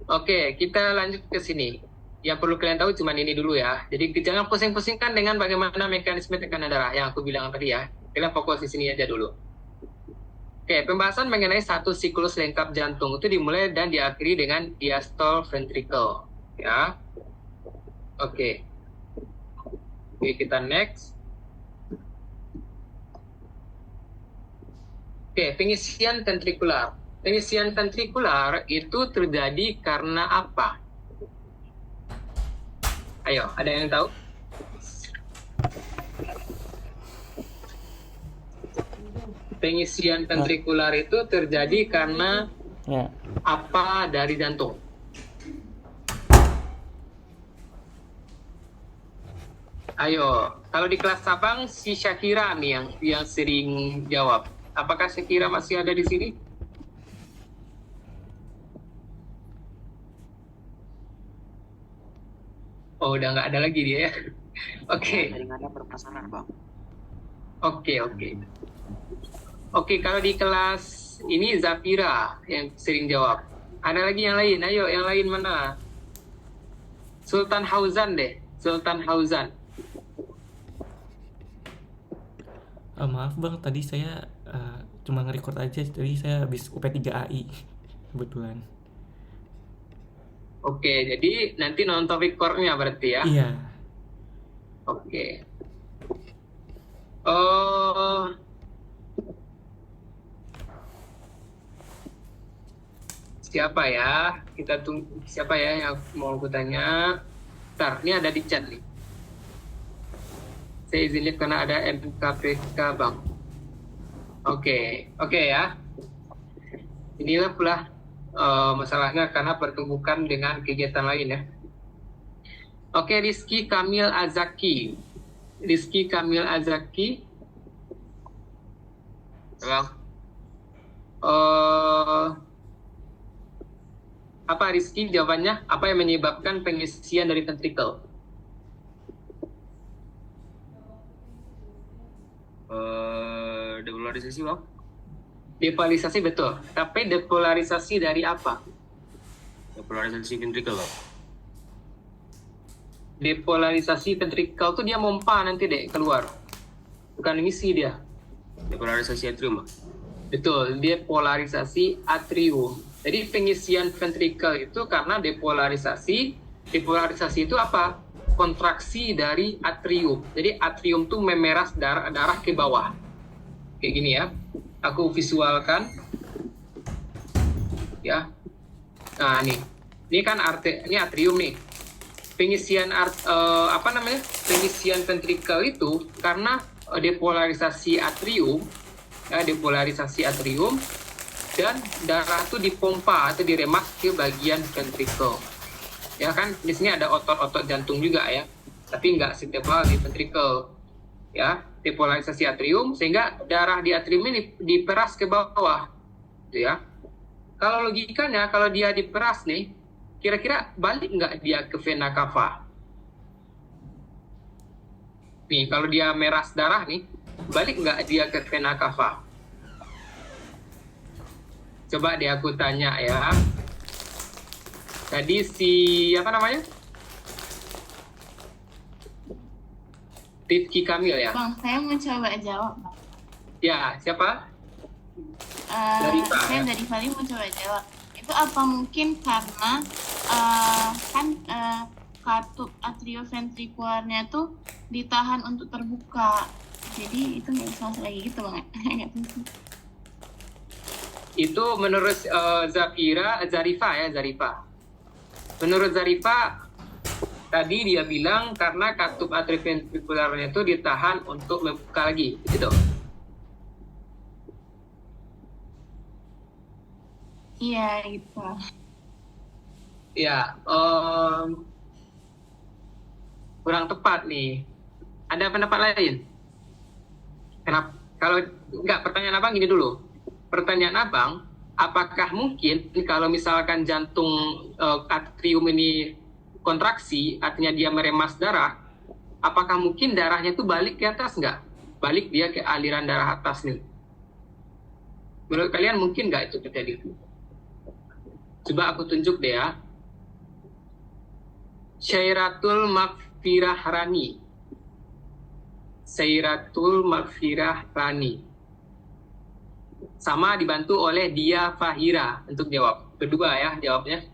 Oke, kita lanjut ke sini. Yang perlu kalian tahu cuma ini dulu ya. Jadi jangan pusing-pusingkan dengan bagaimana mekanisme tekanan darah yang aku bilang tadi ya. Kalian fokus di sini aja dulu. Oke, pembahasan mengenai satu siklus lengkap jantung itu dimulai dan diakhiri dengan diastole ventricle. Ya. Oke, kita next. Oke, pengisian ventrikular. Pengisian ventrikular itu terjadi karena apa? Ayo, ada yang tahu? Pengisian ventrikular itu terjadi karena apa dari jantung? Ayo, kalau di kelas Sabang si Syakira nih yang sering jawab. Apakah Syakira masih ada di sini? Oh, udah nggak ada lagi dia ya. Oke. Sering ada permasalahan bang. Oke, kalau di kelas ini Zafira yang sering jawab. Ada lagi yang lain? Ayo, yang lain mana? Sultan Hauzan deh. Sultan Hauzan. Maaf bang, tadi saya cuma nge-record aja. Jadi saya habis UP3 AI kebetulan. Oke, jadi nanti nonton recordnya berarti ya? Iya. Oke. Siapa ya? Kita tunggu. Siapa ya yang mau aku tanya? Ntar, ini ada di chat nih. Saya izin lihat karena ada MKPK bang. Oke ya. Inilah pula masalahnya karena pertumbukan dengan kegiatan lain ya. Oke, Rizky Kamil Azaki. Bang. Apa Rizky jawabannya? Apa yang menyebabkan pengisian dari ventricle? Depolarisasi bang. Depolarisasi betul. Tapi depolarisasi dari apa? Depolarisasi ventricle bang. Depolarisasi ventricle tuh dia mompa nanti deh keluar. Bukan ngisi dia. Depolarisasi atrium bang. Betul, depolarisasi atrium. Jadi pengisian ventricle itu karena depolarisasi. Depolarisasi itu apa? Kontraksi dari atrium. Jadi atrium tuh memeras darah ke bawah. Kayak gini ya. Aku visualkan. Ya. Nah, nih. Ini kan ini atrium nih. Pengisian pengisian ventricle itu karena depolarisasi atrium. Ya, depolarisasi atrium dan darah itu dipompa atau diremas ke bagian ventricle. Ya kan, di sini ada otot-otot jantung juga ya, tapi nggak setebal di ventricle. ya, depolarisasi atrium, sehingga darah di atrium ini diperas ke bawah, gitu ya. Kalau logikanya, kalau dia diperas nih, kira-kira balik nggak dia ke vena cava? Nih, kalau dia meras darah nih, balik nggak dia ke vena cava? Coba deh aku tanya ya. Tadi si apa namanya? Rifki Kamil ya? Bang, saya mau coba jawab, Bang. Ya, siapa? Zarifa, Saya ya? dari Bali mau coba jawab. Itu apa mungkin karena kan katup atrioventrikularnya tuh ditahan untuk terbuka. Jadi itu nggak bisa masuk lagi gitu, Bang. Nggak tahu. Itu menurut Zarifa. Menurut Zarifa, tadi dia bilang karena katup atrioventrikularnya itu ditahan untuk membuka lagi, gitu. Iya, gitu. Ya, kurang tepat nih. Ada pendapat lain? Kenapa? Kalau enggak, pertanyaan abang gini dulu. Pertanyaan abang, apakah mungkin kalau misalkan jantung atrium ini kontraksi, artinya dia meremas darah, apakah mungkin darahnya itu balik ke atas nggak? Balik dia ke aliran darah atas nih. Menurut kalian mungkin nggak itu terjadi? Coba aku tunjuk deh ya. Syairatul Maghfirah Rani. Syairatul Maghfirah Rani. Sama dibantu oleh Dia Fahira untuk jawab. Kedua ya jawabnya.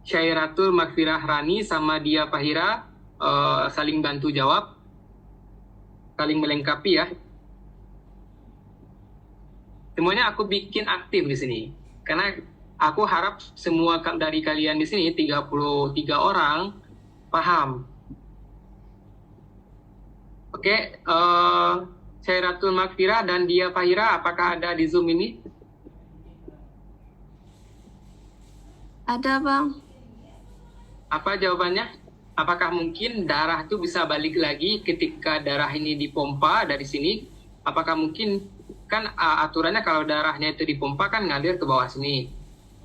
Syairatul Maghfirah Rani sama Dia Fahira saling bantu jawab. Saling melengkapi ya. Semuanya aku bikin aktif di sini. Karena aku harap semua dari kalian di sini 33 orang paham. Oke, Syairatul Maghfirah dan Dia Fahira, apakah ada di Zoom ini? Ada, Bang. Apa jawabannya? Apakah mungkin darah itu bisa balik lagi ketika darah ini dipompa dari sini? Apakah mungkin, kan aturannya kalau darahnya itu dipompa kan ngalir ke bawah sini.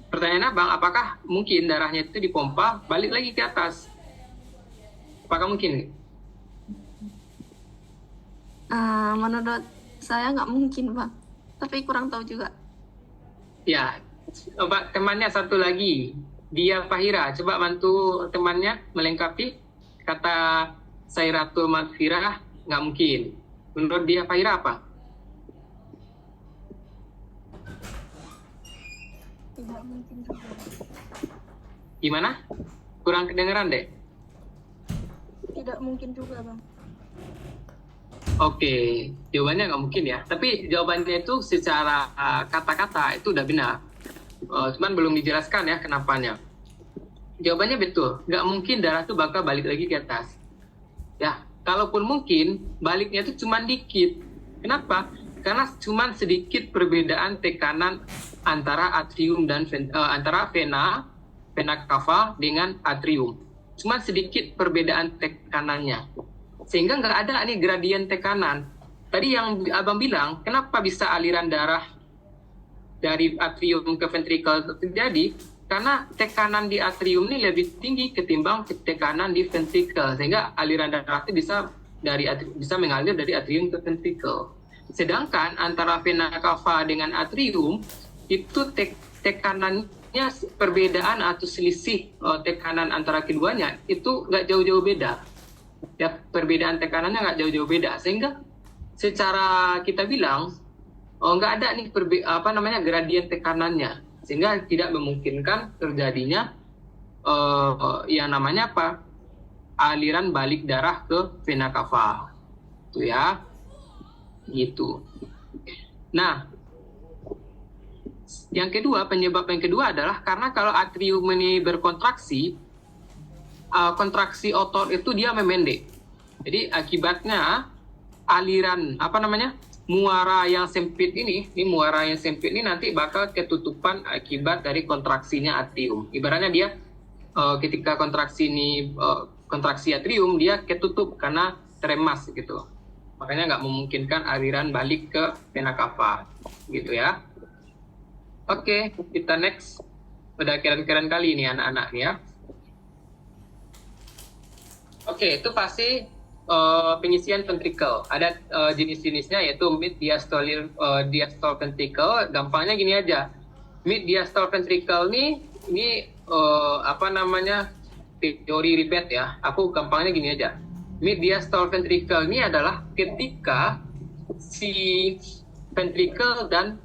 Pertanyaannya Bang, apakah mungkin darahnya itu dipompa balik lagi ke atas? Apakah mungkin? Menurut saya nggak mungkin, Bang. Tapi kurang tahu juga. Ya, coba temannya satu lagi, Dia Fahira. Coba bantu temannya melengkapi. Kata Syairatul Maghfirah, nggak mungkin. Menurut Dia Fahira apa? Tidak mungkin juga. Gimana? Kurang kedengeran deh. Tidak mungkin juga, Bang. Oke, jawabannya nggak mungkin ya. Tapi jawabannya itu secara kata-kata itu udah benar. Cuman belum dijelaskan ya kenapanya. Jawabannya betul. Nggak mungkin darah itu bakal balik lagi ke atas. Ya, kalaupun mungkin, baliknya itu cuma dikit. Kenapa? Karena cuma sedikit perbedaan tekanan antara atrium dan antara vena cava dengan atrium. Cuma sedikit perbedaan tekanannya. Sehingga nggak ada nih gradien tekanan. Tadi yang abang bilang, kenapa bisa aliran darah dari atrium ke ventrikel terjadi? Karena tekanan di atrium ini lebih tinggi ketimbang tekanan di ventrikel, sehingga aliran darah itu bisa mengalir dari atrium ke ventrikel. Sedangkan antara vena cava dengan atrium itu tekanannya perbedaan atau selisih tekanan antara keduanya itu nggak jauh-jauh beda. Ya, perbedaan tekanannya nggak jauh-jauh beda, sehingga secara kita bilang nggak ada nih gradien tekanannya, sehingga tidak memungkinkan terjadinya yang namanya apa, aliran balik darah ke vena cava, itu ya, gitu. Nah, penyebab yang kedua adalah karena kalau atrium ini berkontraksi, kontraksi otot itu dia memendek. Jadi akibatnya aliran muara yang sempit ini nanti bakal ketutupan akibat dari kontraksinya atrium. Ibaratnya dia ketika kontraksi atrium dia ketutup karena teremas gitu. Makanya nggak memungkinkan aliran balik ke vena cava gitu ya. Oke, kita next. Udah keren-keren kali ini anak-anak nih ya. Oke, itu pasti pengisian ventricle. Ada jenis-jenisnya yaitu mid diastole ventricle. Gampangnya gini aja. Mid diastole ventricle ini teori ribet ya. Aku gampangnya gini aja. Mid diastole ventricle ini adalah ketika si ventricle dan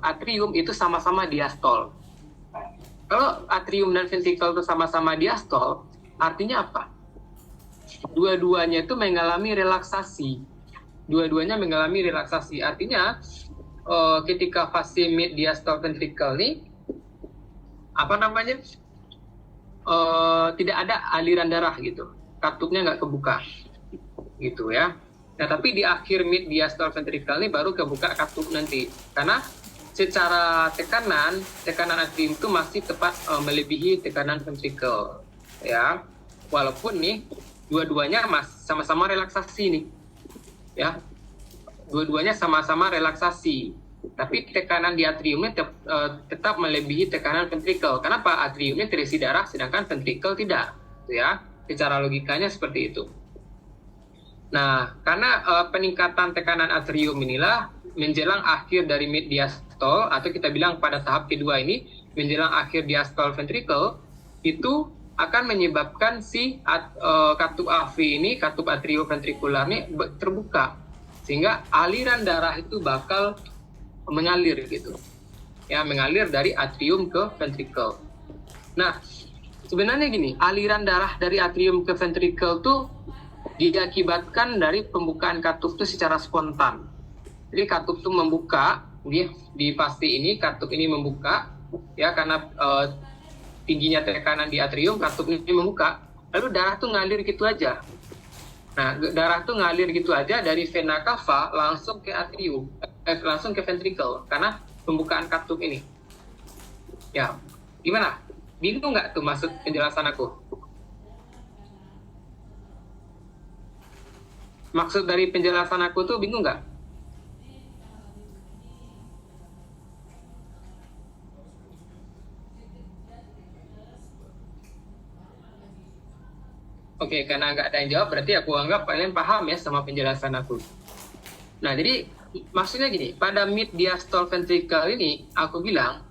atrium itu sama-sama diastol. Kalau atrium dan ventricle itu sama-sama diastol, artinya apa? Dua-duanya itu mengalami relaksasi. Artinya ketika fase mid diastole ventricle ini tidak ada aliran darah gitu. Katupnya nggak kebuka gitu ya. Nah, tapi di akhir mid diastole ventricle ini baru kebuka katup nanti. Karena secara tekanan atrium itu masih tepat melebihi tekanan ventricle ya. Walaupun nih dua-duanya sama-sama relaksasi nih. Ya. Dua-duanya sama-sama relaksasi. Tapi tekanan di atriumnya tetap melebihi tekanan ventricle. Kenapa? Atriumnya terisi darah sedangkan ventricle tidak. Gitu ya. Secara logikanya seperti itu. Nah, karena peningkatan tekanan atrium inilah menjelang akhir dari mid diastole atau kita bilang pada tahap kedua ini menjelang akhir diastole ventricle itu akan menyebabkan si katup AV ini, katup atrioventrikular ini terbuka sehingga aliran darah itu bakal mengalir gitu. Ya, mengalir dari atrium ke ventricle. Nah, sebenarnya gini, aliran darah dari atrium ke ventricle tuh diakibatkan dari pembukaan katup itu secara spontan. Jadi katup itu membuka, di fase ini katup ini membuka, ya karena tingginya tekanan di atrium, katup ini membuka, lalu darah tuh ngalir gitu aja. Nah, darah tuh ngalir gitu aja dari vena cava langsung ke atrium, langsung ke ventricle, karena pembukaan katup ini. Ya, gimana? Bingung nggak tuh maksud penjelasan aku? Maksud dari penjelasan aku tuh bingung nggak? Oke, karena nggak ada yang jawab, berarti aku anggap kalian paham ya sama penjelasan aku. Nah, jadi maksudnya gini, pada mid diastole ventricle ini, aku bilang,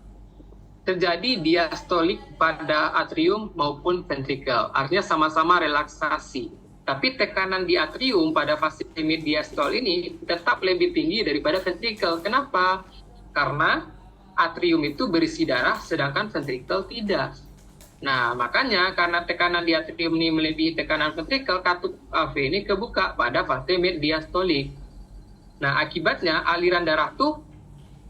terjadi diastolik pada atrium maupun ventricle. Artinya sama-sama relaksasi. Tapi tekanan di atrium pada fase mid diastole ini tetap lebih tinggi daripada ventricle. Kenapa? Karena atrium itu berisi darah, sedangkan ventricle tidak. Nah, makanya karena tekanan di atrium ini melebihi tekanan ventricle, katup AV ini kebuka pada fase mid diastolik. Nah, akibatnya aliran darah tuh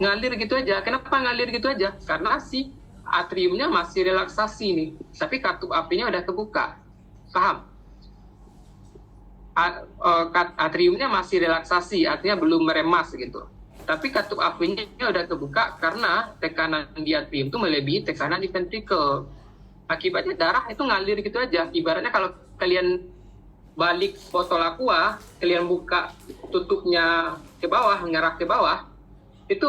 ngalir gitu aja. Kenapa ngalir gitu aja? Karena si atriumnya masih relaksasi nih, tapi katup AV-nya udah kebuka. Paham? Atriumnya masih relaksasi, artinya belum meremas gitu. Tapi katup AV-nya udah kebuka karena tekanan di atrium itu melebihi tekanan di ventricle. Akibatnya darah itu ngalir gitu aja. Ibaratnya kalau kalian balik botol aqua, kalian buka tutupnya ke bawah, mengarah ke bawah, itu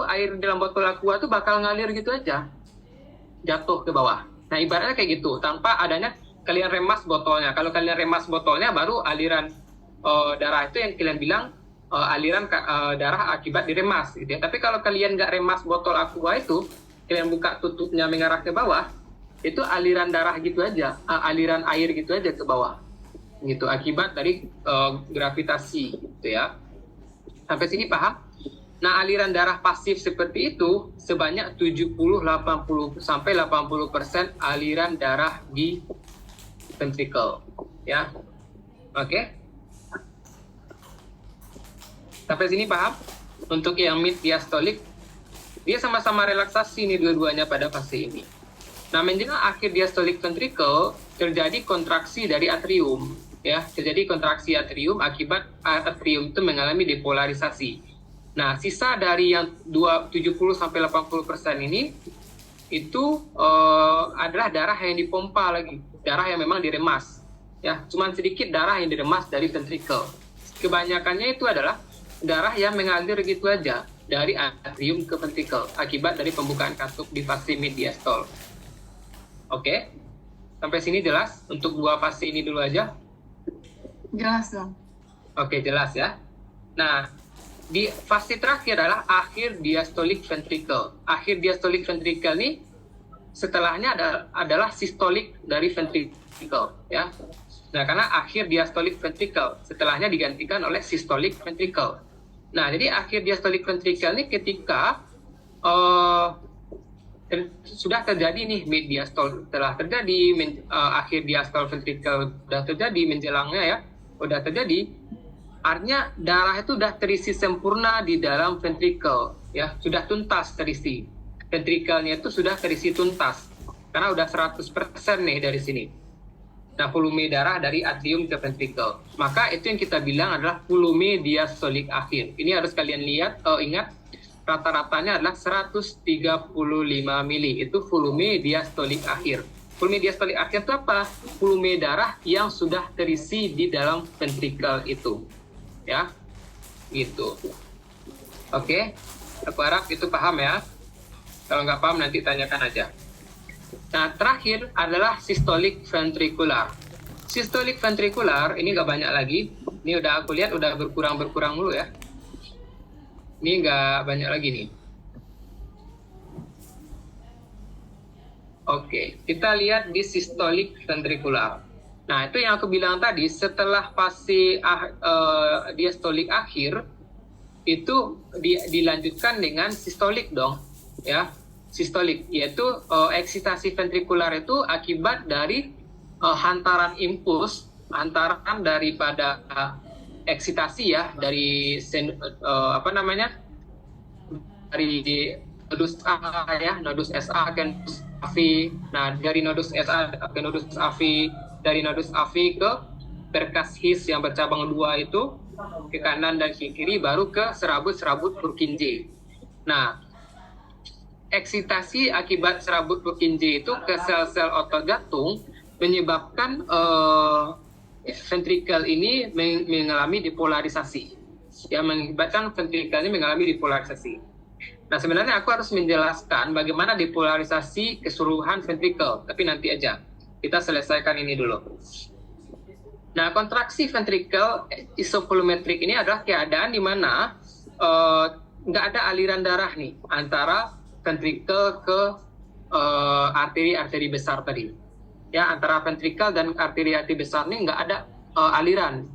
air dalam botol aqua tuh bakal ngalir gitu aja, jatuh ke bawah. Nah, ibaratnya kayak gitu, tanpa adanya kalian remas botolnya. Kalau kalian remas botolnya, baru aliran darah itu yang kalian bilang aliran darah akibat diremas gitu ya. Tapi kalau kalian nggak remas botol aqua itu, kalian buka tutupnya mengarah ke bawah, itu aliran darah gitu aja, aliran air gitu aja ke bawah, gitu akibat dari gravitasi, gitu ya. Sampai sini paham? Nah, aliran darah pasif seperti itu sebanyak 70-80 sampai 80% aliran darah di ventricle, ya. Oke? Sampai sini paham? Untuk yang mid diastolik, dia sama-sama relaksasi nih dua-duanya pada fase ini. Nah, menjelang akhir diastolik ventricle terjadi kontraksi dari atrium, ya, terjadi kontraksi atrium akibat atrium itu mengalami depolarisasi. Nah, sisa dari yang 70-80% ini itu adalah darah yang dipompa lagi, darah yang memang diremas. ya, cuman sedikit darah yang diremas dari ventricle. Kebanyakannya itu adalah darah yang mengalir gitu aja dari atrium ke ventricle akibat dari pembukaan katup di fase mid diastole. Oke, sampai sini jelas? Untuk 2 fase ini dulu aja. Jelas dong. Oke, jelas ya. Nah, di fase terakhir adalah akhir diastolic ventricle. Akhir diastolic ventricle ini setelahnya adalah systolic dari ventricle, ya. Nah, karena akhir diastolic ventricle, setelahnya digantikan oleh systolic ventricle. Nah, jadi akhir diastolic ventricle ini ketika sudah terjadi nih mid diastole, telah terjadi akhir diastole ventricle sudah terjadi menjelangnya ya, sudah terjadi, artinya darah itu sudah terisi sempurna di dalam ventricle, ya, sudah tuntas terisi. Ventricle-nya itu sudah terisi tuntas karena udah 100% nih dari sini. Nah, volume darah dari atrium ke ventricle. Maka itu yang kita bilang adalah volume diastolik akhir. Ini harus kalian lihat, ingat, rata-ratanya adalah 135 mili. Itu volume diastolik akhir. Volume diastolik akhir itu apa? Volume darah yang sudah terisi di dalam ventricle itu. Ya, gitu. Oke, aku harap itu paham ya. Kalau nggak paham nanti tanyakan aja. Nah, terakhir adalah systolic ventricular. Systolic ventricular ini nggak banyak lagi. Ini udah aku lihat udah berkurang dulu ya. Ini nggak banyak lagi nih. Oke, kita lihat di systolic ventricular. Nah, itu yang aku bilang tadi, setelah fase diastolik akhir, itu dilanjutkan dengan sistolik dong, ya. Sistolik, yaitu eksitasi ventrikular itu akibat dari hantaran impuls, hantaran daripada eksitasi ya, dari dari nodus A ya, nodus SA ke nodus AV. Nah, dari nodus SA ke nodus AV, dari nodus AV ke berkas His yang bercabang 2 itu ke kanan dan ke kiri, baru ke serabut-serabut Purkinje. Nah, eksitasi akibat serabut Purkinje itu ke sel-sel otot jantung menyebabkan ventricle ini mengalami depolarisasi. Ya, mengakibatkan ventricle ini mengalami depolarisasi. Nah, sebenarnya aku harus menjelaskan bagaimana depolarisasi keseluruhan ventricle, tapi nanti aja. Kita selesaikan ini dulu. Nah, kontraksi ventricle isovolumetrik ini adalah keadaan di mana nggak ada aliran darah nih antara ventricle ke arteri-arteri besar tadi. Ya, antara ventricle dan arteri-arteri besar ini nggak ada aliran.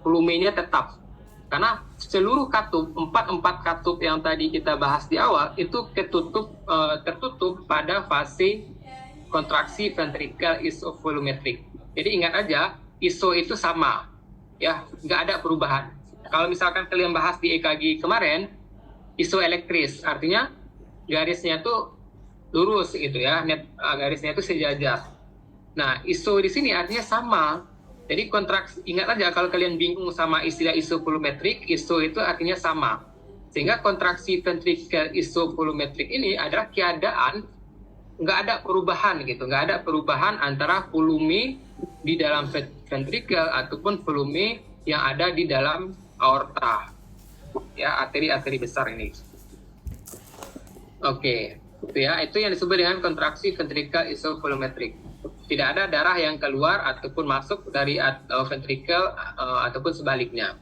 Volumenya tetap. Karena seluruh katup, 4 katup yang tadi kita bahas di awal, itu tertutup pada fase kontraksi ventricle isovolumetrik. Jadi ingat aja, iso itu sama. Ya, nggak ada perubahan. Kalau misalkan kalian bahas di EKG kemarin, isoelektris, artinya garisnya itu lurus gitu ya, garisnya itu sejajar. Nah, iso di sini artinya sama. Jadi kontraksi, ingat aja kalau kalian bingung sama istilah isovolumetrik, iso itu artinya sama. Sehingga kontraksi ventricle isovolumetrik ini adalah keadaan nggak ada perubahan gitu, nggak ada perubahan antara volume di dalam ventricle ataupun volume yang ada di dalam aorta. Ya, arteri-arteri besar ini. Oke, itu yang disebut dengan kontraksi ventricle isovolumetrik. Tidak ada darah yang keluar ataupun masuk dari ventricle ataupun sebaliknya.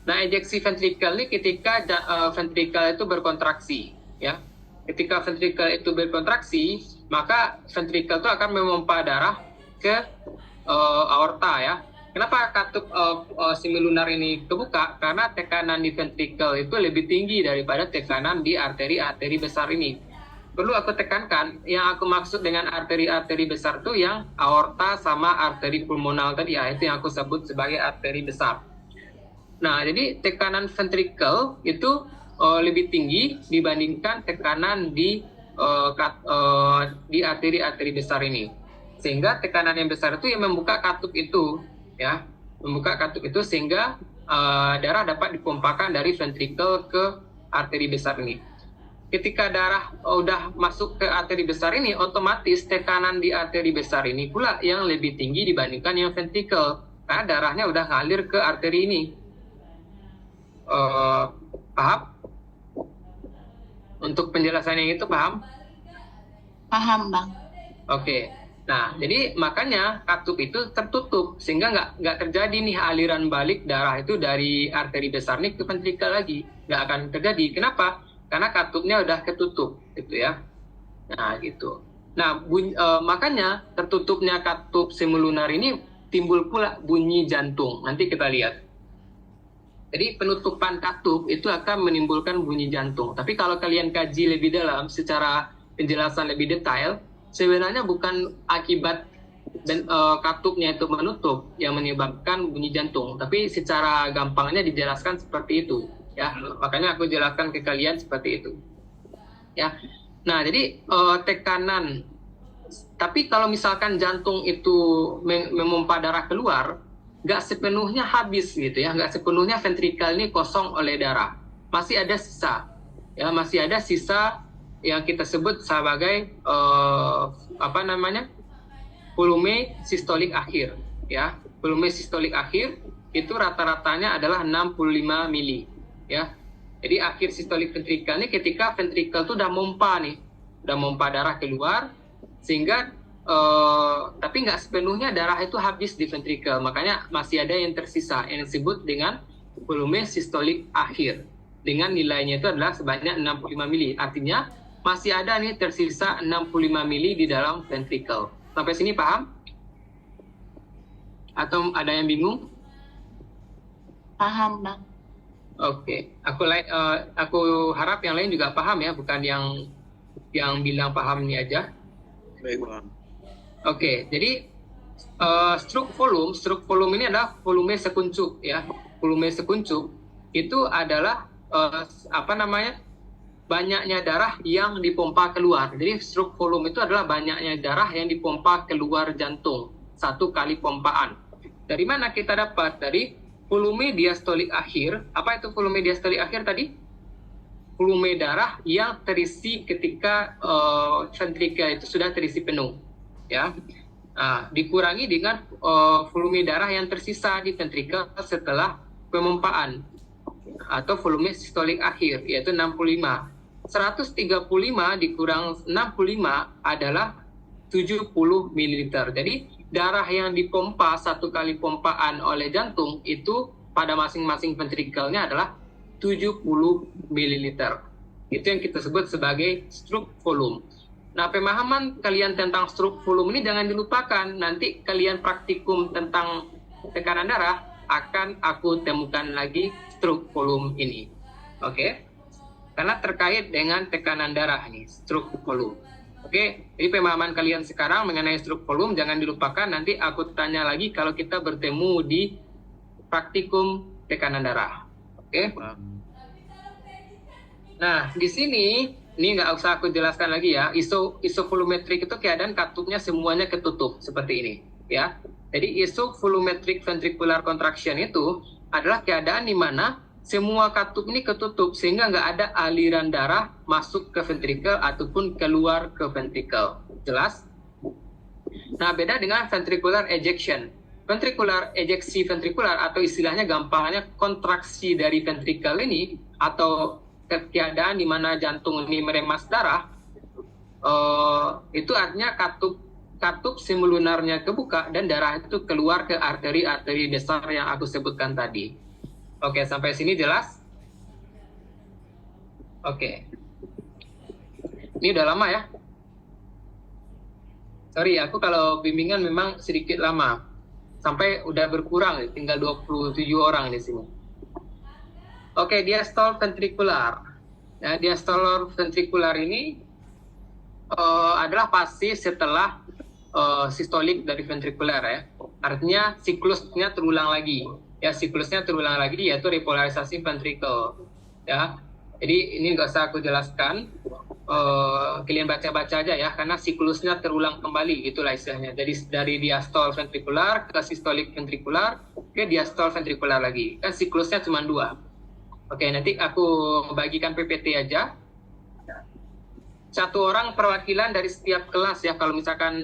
Nah, ejeksi ventricle ini ketika ventricle itu berkontraksi, ya. Ketika ventricle itu berkontraksi, maka ventricle itu akan memompa darah ke aorta ya. Kenapa katup semilunar ini kebuka? Karena tekanan di ventricle itu lebih tinggi daripada tekanan di arteri-arteri besar ini. Perlu aku tekankan, yang aku maksud dengan arteri-arteri besar itu yang aorta sama arteri pulmonal tadi ya, itu yang aku sebut sebagai arteri besar. Nah, jadi tekanan ventricle itu lebih tinggi dibandingkan tekanan di arteri-arteri besar ini. Sehingga tekanan yang besar itu yang membuka katup itu. Ya, membuka katup itu sehingga darah dapat dipompakan dari ventricle ke arteri besar ini. ketika darah udah masuk ke arteri besar ini, otomatis tekanan di arteri besar ini pula yang lebih tinggi dibandingkan yang ventrikel, karena darahnya udah ngalir ke arteri ini. Paham? Untuk penjelasannya itu paham? Paham, Bang. Oke. Nah, jadi makanya katup itu tertutup sehingga nggak terjadi nih aliran balik darah itu dari arteri besar nih ke ventrikel lagi, nggak akan terjadi. Kenapa? Karena katupnya udah ketutup, gitu ya. Nah, gitu. Nah, makanya tertutupnya katup semulunar ini timbul pula bunyi jantung. Nanti kita lihat. Jadi penutupan katup itu akan menimbulkan bunyi jantung. Tapi kalau kalian kaji lebih dalam secara penjelasan lebih detail, sebenarnya bukan akibat katupnya itu menutup yang menyebabkan bunyi jantung, tapi secara gampangnya dijelaskan seperti itu. Ya, makanya aku jelaskan ke kalian seperti itu. Ya, nah jadi tekanan. Tapi kalau misalkan jantung itu memompa darah keluar, nggak sepenuhnya habis gitu ya, nggak sepenuhnya ventrikel ini kosong oleh darah. Masih ada sisa, ya masih ada sisa yang kita sebut sebagai volume sistolik akhir. Ya, volume sistolik akhir itu rata-ratanya adalah 65 mili. Ya, jadi akhir sistolik ventrikel ini ketika ventrikel itu udah mompa darah keluar, sehingga tapi nggak sepenuhnya darah itu habis di ventrikel, makanya masih ada yang tersisa yang disebut dengan volume sistolik akhir, dengan nilainya itu adalah sebanyak 65 mili. Artinya masih ada nih tersisa 65 mili di dalam ventrikel. Sampai sini paham? Atau ada yang bingung? Paham, Bang. Oke, aku harap yang lain juga paham ya, bukan yang bilang paham ini aja. Baik, Bang. Oke, jadi stroke volume ini adalah volume sekuncup ya. Volume sekuncup itu adalah banyaknya darah yang dipompa keluar. Jadi stroke volume itu adalah banyaknya darah yang dipompa keluar jantung satu kali pompaan. Dari mana kita dapat? Dari volume diastolik akhir. Apa itu volume diastolik akhir tadi? Volume darah yang terisi ketika ventrikel itu sudah terisi penuh, ya. Nah, dikurangi dengan volume darah yang tersisa di ventrikel setelah pemompaan atau volume sistolik akhir, yaitu 65. 135 dikurang 65 adalah 70 ml. Jadi darah yang dipompa satu kali pompaan oleh jantung itu pada masing-masing ventrikelnya adalah 70 ml. Itu yang kita sebut sebagai stroke volume. Nah, pemahaman kalian tentang stroke volume ini jangan dilupakan. Nanti kalian praktikum tentang tekanan darah akan aku temukan lagi stroke volume ini. Oke? Karena terkait dengan tekanan darah nih, stroke volume. Oke, jadi pemahaman kalian sekarang mengenai stroke volume jangan dilupakan. Nanti aku tanya lagi kalau kita bertemu di praktikum tekanan darah. Oke? Nah, di sini ini nggak usah aku jelaskan lagi ya. Isovolumetric itu keadaan katupnya semuanya ketutup seperti ini, ya. Jadi isovolumetric ventricular contraction itu adalah keadaan di mana semua katup ini ketutup sehingga nggak ada aliran darah masuk ke ventrikel ataupun keluar ke ventrikel. Jelas? Nah, beda dengan ventricular ejection. Ventricular ejeksi ventrikular atau istilahnya gampangnya kontraksi dari ventrikel ini atau keadaan di mana jantung ini meremas darah, itu artinya katup semulunarnya kebuka dan darah itu keluar ke arteri-arteri besar yang aku sebutkan tadi. Oke, sampai sini jelas? Oke. Ini udah lama ya? Sorry, aku kalau bimbingan memang sedikit lama. Sampai udah berkurang, tinggal 27 orang di sini. Oke, diastole ventrikular. Nah, diastole ventrikular ini adalah fase setelah sistolik dari ventrikular ya. Artinya siklusnya terulang lagi. Ya, siklusnya terulang lagi yaitu repolarisasi ventrikel. Ya. Jadi ini nggak usah aku jelaskan. Kalian baca-baca aja ya, karena siklusnya terulang kembali, itulah istilahnya. Jadi dari diastole ventrikular ke sistolik ventrikular ke diastole ventrikular lagi. Kan siklusnya cuma 2. Oke, nanti aku bagikan PPT aja. satu orang perwakilan dari setiap kelas ya. Kalau misalkan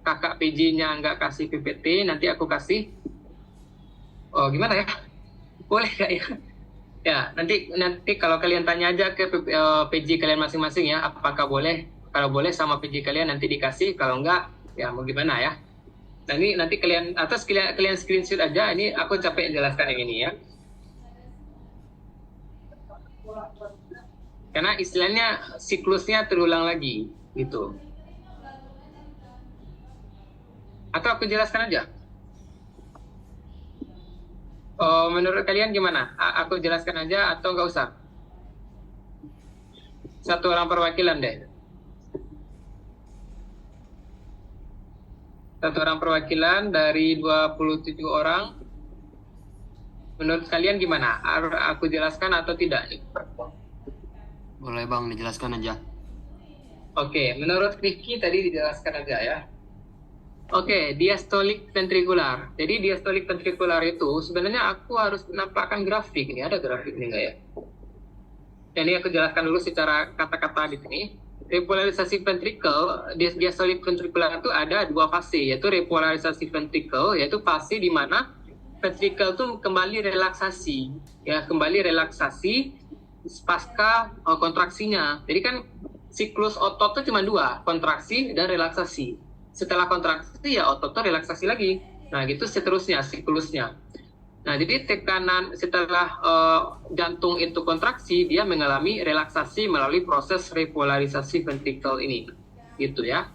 kakak PJ-nya nggak kasih PPT, nanti aku kasih. Oh gimana ya? Boleh nggak ya? Ya nanti kalau kalian tanya aja ke PJ kalian masing-masing ya, apakah boleh? Kalau boleh sama PJ kalian nanti dikasih. Kalau nggak ya mau gimana ya? Nah ini nanti kalian screenshot aja. Ini aku capek jelaskan yang ini ya. Karena istilahnya siklusnya terulang lagi gitu. Atau aku jelaskan aja. Menurut kalian gimana? Aku jelaskan aja atau nggak usah? Satu orang perwakilan deh. Satu orang perwakilan dari 27 orang. Menurut kalian gimana? Aku jelaskan atau tidak? Boleh Bang, dijelaskan aja. Oke, menurut Rifki tadi dijelaskan aja ya. Oke, diastolik ventrikular. Jadi diastolik ventrikular itu sebenarnya aku harus menampakkan grafik. Ini ada grafik ini nggak ya? Ini aku jelaskan dulu secara kata-kata di sini. Repolarisasi ventricle, diastolik ventrikular itu ada dua fase, yaitu repolarisasi ventricle, yaitu fase di mana ventricle itu kembali relaksasi, ya kembali relaksasi pasca kontraksinya. Jadi kan siklus otot itu cuma dua, kontraksi dan relaksasi. Setelah kontraksi ya otot itu relaksasi lagi. Nah gitu seterusnya siklusnya. Nah jadi tekanan setelah jantung itu kontraksi, dia mengalami relaksasi melalui proses repolarisasi ventricle ini, gitu ya.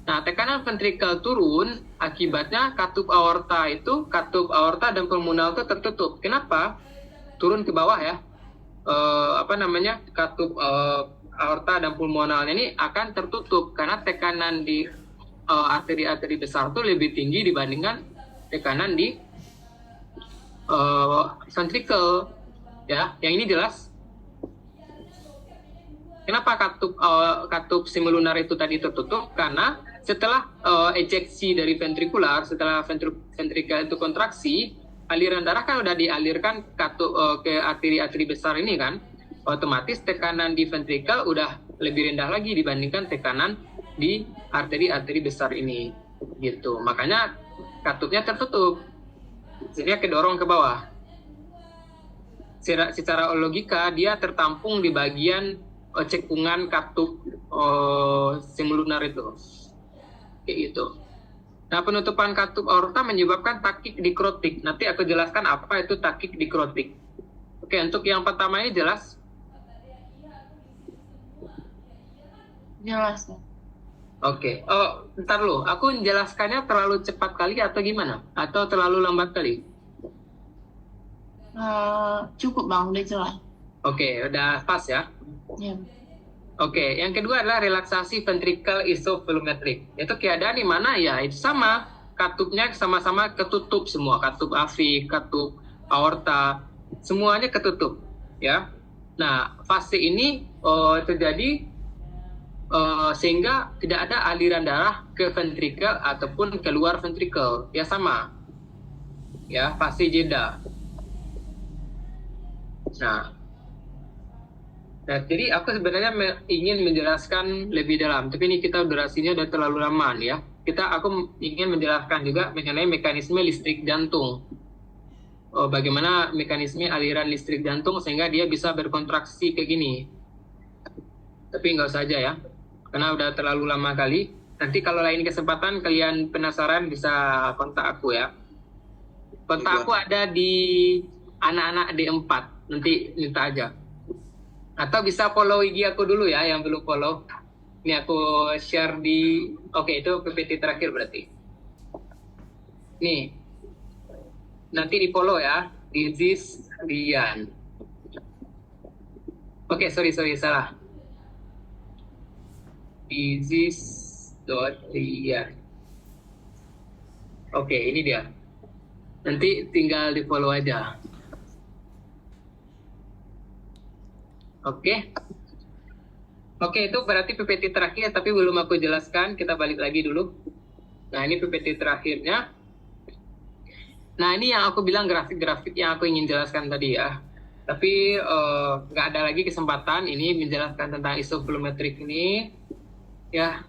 Nah tekanan ventricle turun, akibatnya katup aorta dan pulmonal itu tertutup. Kenapa? Turun ke bawah ya. Katup aorta dan pulmonalnya ini akan tertutup karena tekanan di arteri-arteri besar itu lebih tinggi dibandingkan tekanan di ventricle ya. Yang ini jelas. Kenapa katup semilunar itu tadi tertutup? Karena setelah ejeksi dari ventrikular, setelah ventrikel itu kontraksi, aliran darah kan udah dialirkan ke arteri-arteri besar ini kan, otomatis tekanan di ventrikel udah lebih rendah lagi dibandingkan tekanan di arteri-arteri besar ini, gitu. Makanya katupnya tertutup, jadi kedorong ke bawah. Secara logika dia tertampung di bagian cekungan katup semilunar itu, kayak gitu. Nah, penutupan katup aorta menyebabkan takik dikrotik. Nanti aku jelaskan apa itu takik dikrotik. Oke, untuk yang pertama ini jelas? Jelas. Oke. Oh, bentar lu. Aku menjelaskannya terlalu cepat kali atau gimana? Atau terlalu lambat kali? Cukup Bang, udah jelas. Oke, udah pas ya? Ya. Oke, yang kedua adalah relaksasi ventricle isovolumetrik. Itu keadaan di mana ya itu sama, katupnya sama-sama ketutup semua, katup AV, katup aorta, semuanya ketutup, ya. Nah, fase ini terjadi sehingga tidak ada aliran darah ke ventricle ataupun keluar ventricle, ya sama, ya fase jeda. Nah, jadi aku sebenarnya ingin menjelaskan lebih dalam, tapi ini kita durasinya udah terlalu lama nih ya. Aku ingin menjelaskan juga mengenai mekanisme listrik jantung. Bagaimana mekanisme aliran listrik jantung sehingga dia bisa berkontraksi kayak gini. Tapi nggak usah aja ya, karena udah terlalu lama kali. Nanti kalau lain kesempatan kalian penasaran bisa kontak aku ya. Kontak aku ada di anak-anak D4, nanti minta aja. Atau bisa follow IG aku dulu ya, yang belum follow. Ini aku share di... Oke, itu PPT terakhir berarti. Nih. Nanti di follow ya. Disease Rian. Oke, sorry, salah. Disease.Rian. Oke, ini dia. Nanti tinggal di follow aja. Oke, itu berarti PPT terakhir, tapi belum aku jelaskan. Kita balik lagi dulu. Nah, ini PPT terakhirnya. Nah, ini yang aku bilang grafik-grafik yang aku ingin jelaskan tadi ya. Tapi nggak ada lagi kesempatan ini menjelaskan tentang isovolumetrik ini. Ya,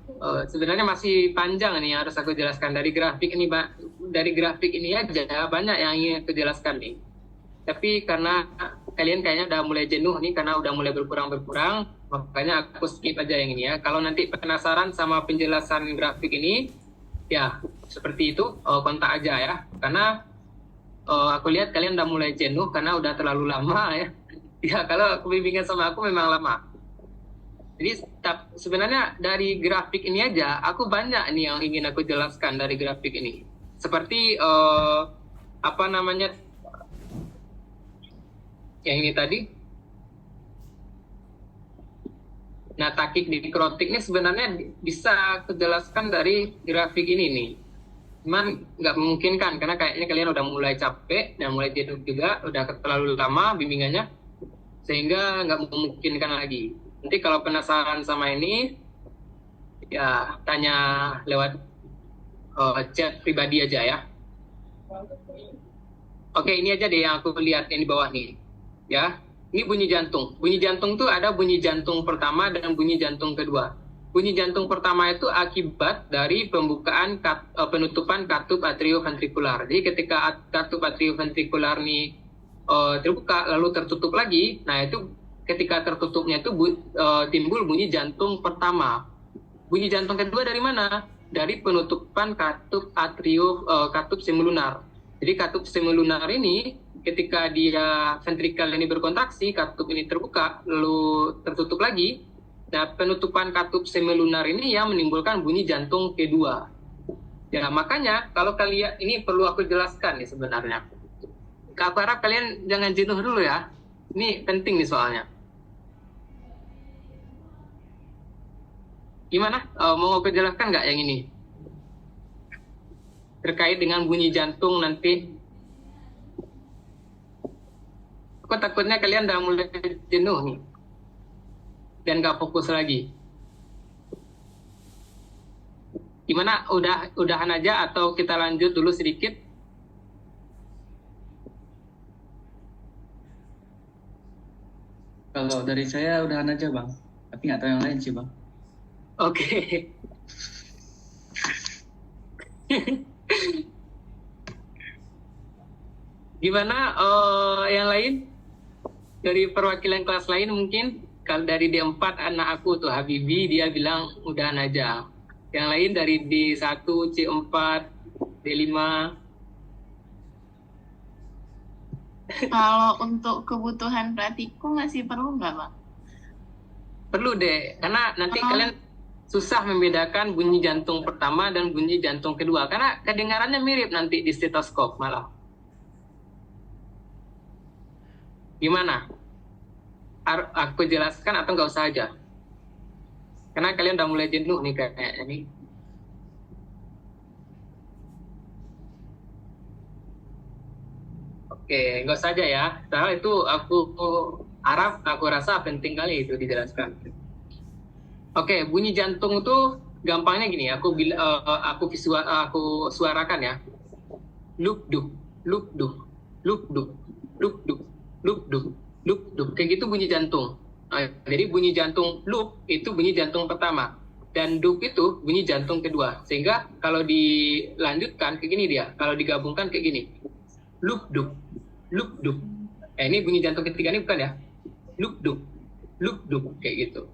sebenarnya masih panjang nih harus aku jelaskan dari grafik ini, Pak. Dari grafik ini aja banyak yang ingin aku jelaskan nih. Tapi karena kalian kayaknya udah mulai jenuh nih karena udah mulai berkurang, makanya aku skip aja yang ini ya. Kalau nanti penasaran sama penjelasan grafik ini, ya seperti itu, kontak aja ya. Karena aku lihat kalian udah mulai jenuh karena udah terlalu lama ya. Ya, kalau pembimbingan sama aku memang lama. Jadi sebenarnya dari grafik ini aja, aku banyak nih yang ingin aku jelaskan dari grafik ini. Seperti apa namanya, yang ini tadi. Nah, takik dikrotik ini sebenarnya bisa aku jelaskan dari grafik ini nih. Cuman nggak memungkinkan karena kayaknya kalian udah mulai capek dan mulai jenuh juga, udah terlalu lama bimbingannya, sehingga nggak memungkinkan lagi. Nanti kalau penasaran sama ini, ya tanya lewat chat pribadi aja ya. Oke, ini aja deh yang aku lihat yang di bawah nih. Ya, ini bunyi jantung. Bunyi jantung tuh ada bunyi jantung pertama dan bunyi jantung kedua. Bunyi jantung pertama itu akibat dari pembukaan penutupan katup atrioventrikular. Jadi ketika katup atrioventrikular ini terbuka lalu tertutup lagi, nah itu ketika tertutupnya itu timbul bunyi jantung pertama. Bunyi jantung kedua dari mana? Dari penutupan katup katup semilunar. Jadi katup semilunar ini ketika dia ventrikal ini berkontraksi, katup ini terbuka lalu tertutup lagi. Nah, penutupan katup semilunar ini yang menimbulkan bunyi jantung kedua. Ya, makanya kalau kalian ini perlu aku jelaskan nih sebenarnya. Aku harap kalian jangan jenuh dulu ya. Ini penting nih soalnya. Gimana? Mau aku jelaskan nggak yang ini? Terkait dengan bunyi jantung nanti. Aku takutnya kalian udah mulai jenuh nih. Dan nggak fokus lagi. Gimana? Udahan aja atau kita lanjut dulu sedikit? Kalau dari saya udahan aja Bang. Tapi nggak tahu yang lain sih Bang. Oke. Gimana yang lain? Dari perwakilan kelas lain mungkin? Kalau dari D4 anak aku tuh Habibi, dia bilang udahan aja. Yang lain dari D1, C4, D5. Kalau untuk kebutuhan praktikum masih perlu nggak, Bang? Perlu deh, karena nanti kalian susah membedakan bunyi jantung pertama dan bunyi jantung kedua. Karena kedengarannya mirip nanti di stetoskop malah. Gimana? Aku jelaskan atau nggak usah aja? Karena kalian udah mulai jenuh nih kayaknya nih. Oke, nggak usah aja ya. Soalnya itu aku rasa penting kali itu dijelaskan. Oke, bunyi jantung itu gampangnya gini. Aku suarakan ya. Luk duk, luk duk, luk duk, luk duk, luk duk, luk duk. Kayak gitu bunyi jantung. Jadi bunyi jantung loop itu bunyi jantung pertama dan duk itu bunyi jantung kedua. Sehingga kalau dilanjutkan kayak gini dia, kalau digabungkan kayak gini. Loop duk, loop duk. Ini bunyi jantung ketiga ini bukan ya? Loop duk kayak gitu.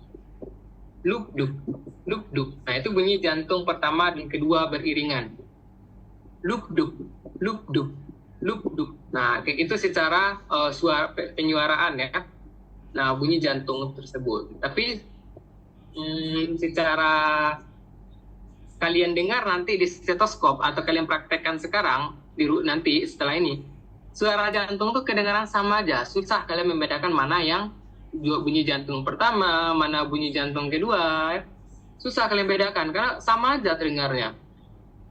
Loop duk, loop duk. Nah, itu bunyi jantung pertama dan kedua beriringan. Loop duk, loop duk, loop duk. Nah, kayak itu secara suara penyuaraan ya. Nah, bunyi jantung tersebut. Tapi secara kalian dengar nanti di stetoskop atau kalian praktekkan sekarang nanti setelah ini, suara jantung tuh kedengaran sama aja. Susah kalian membedakan mana yang bunyi jantung pertama, mana bunyi jantung kedua. Susah kalian bedakan karena sama aja terdengarnya.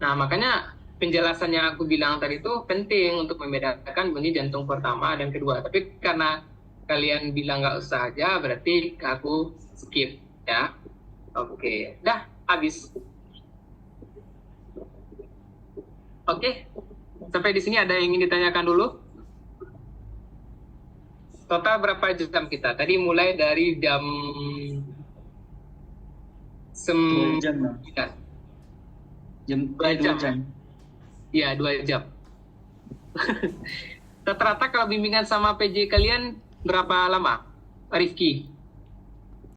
Nah, makanya penjelasannya aku bilang tadi itu penting untuk membedakan bunyi jantung pertama dan kedua. Tapi karena kalian bilang nggak usah aja, berarti aku skip ya. Oke, dah habis. Oke, sampai di sini ada yang ingin ditanyakan dulu? total berapa jam kita? Tadi mulai dari jam 2 jam bang. Ya, 2 jam. Iya, 2 jam. Rata-rata kalau bimbingan sama PJ kalian berapa lama, Rifki?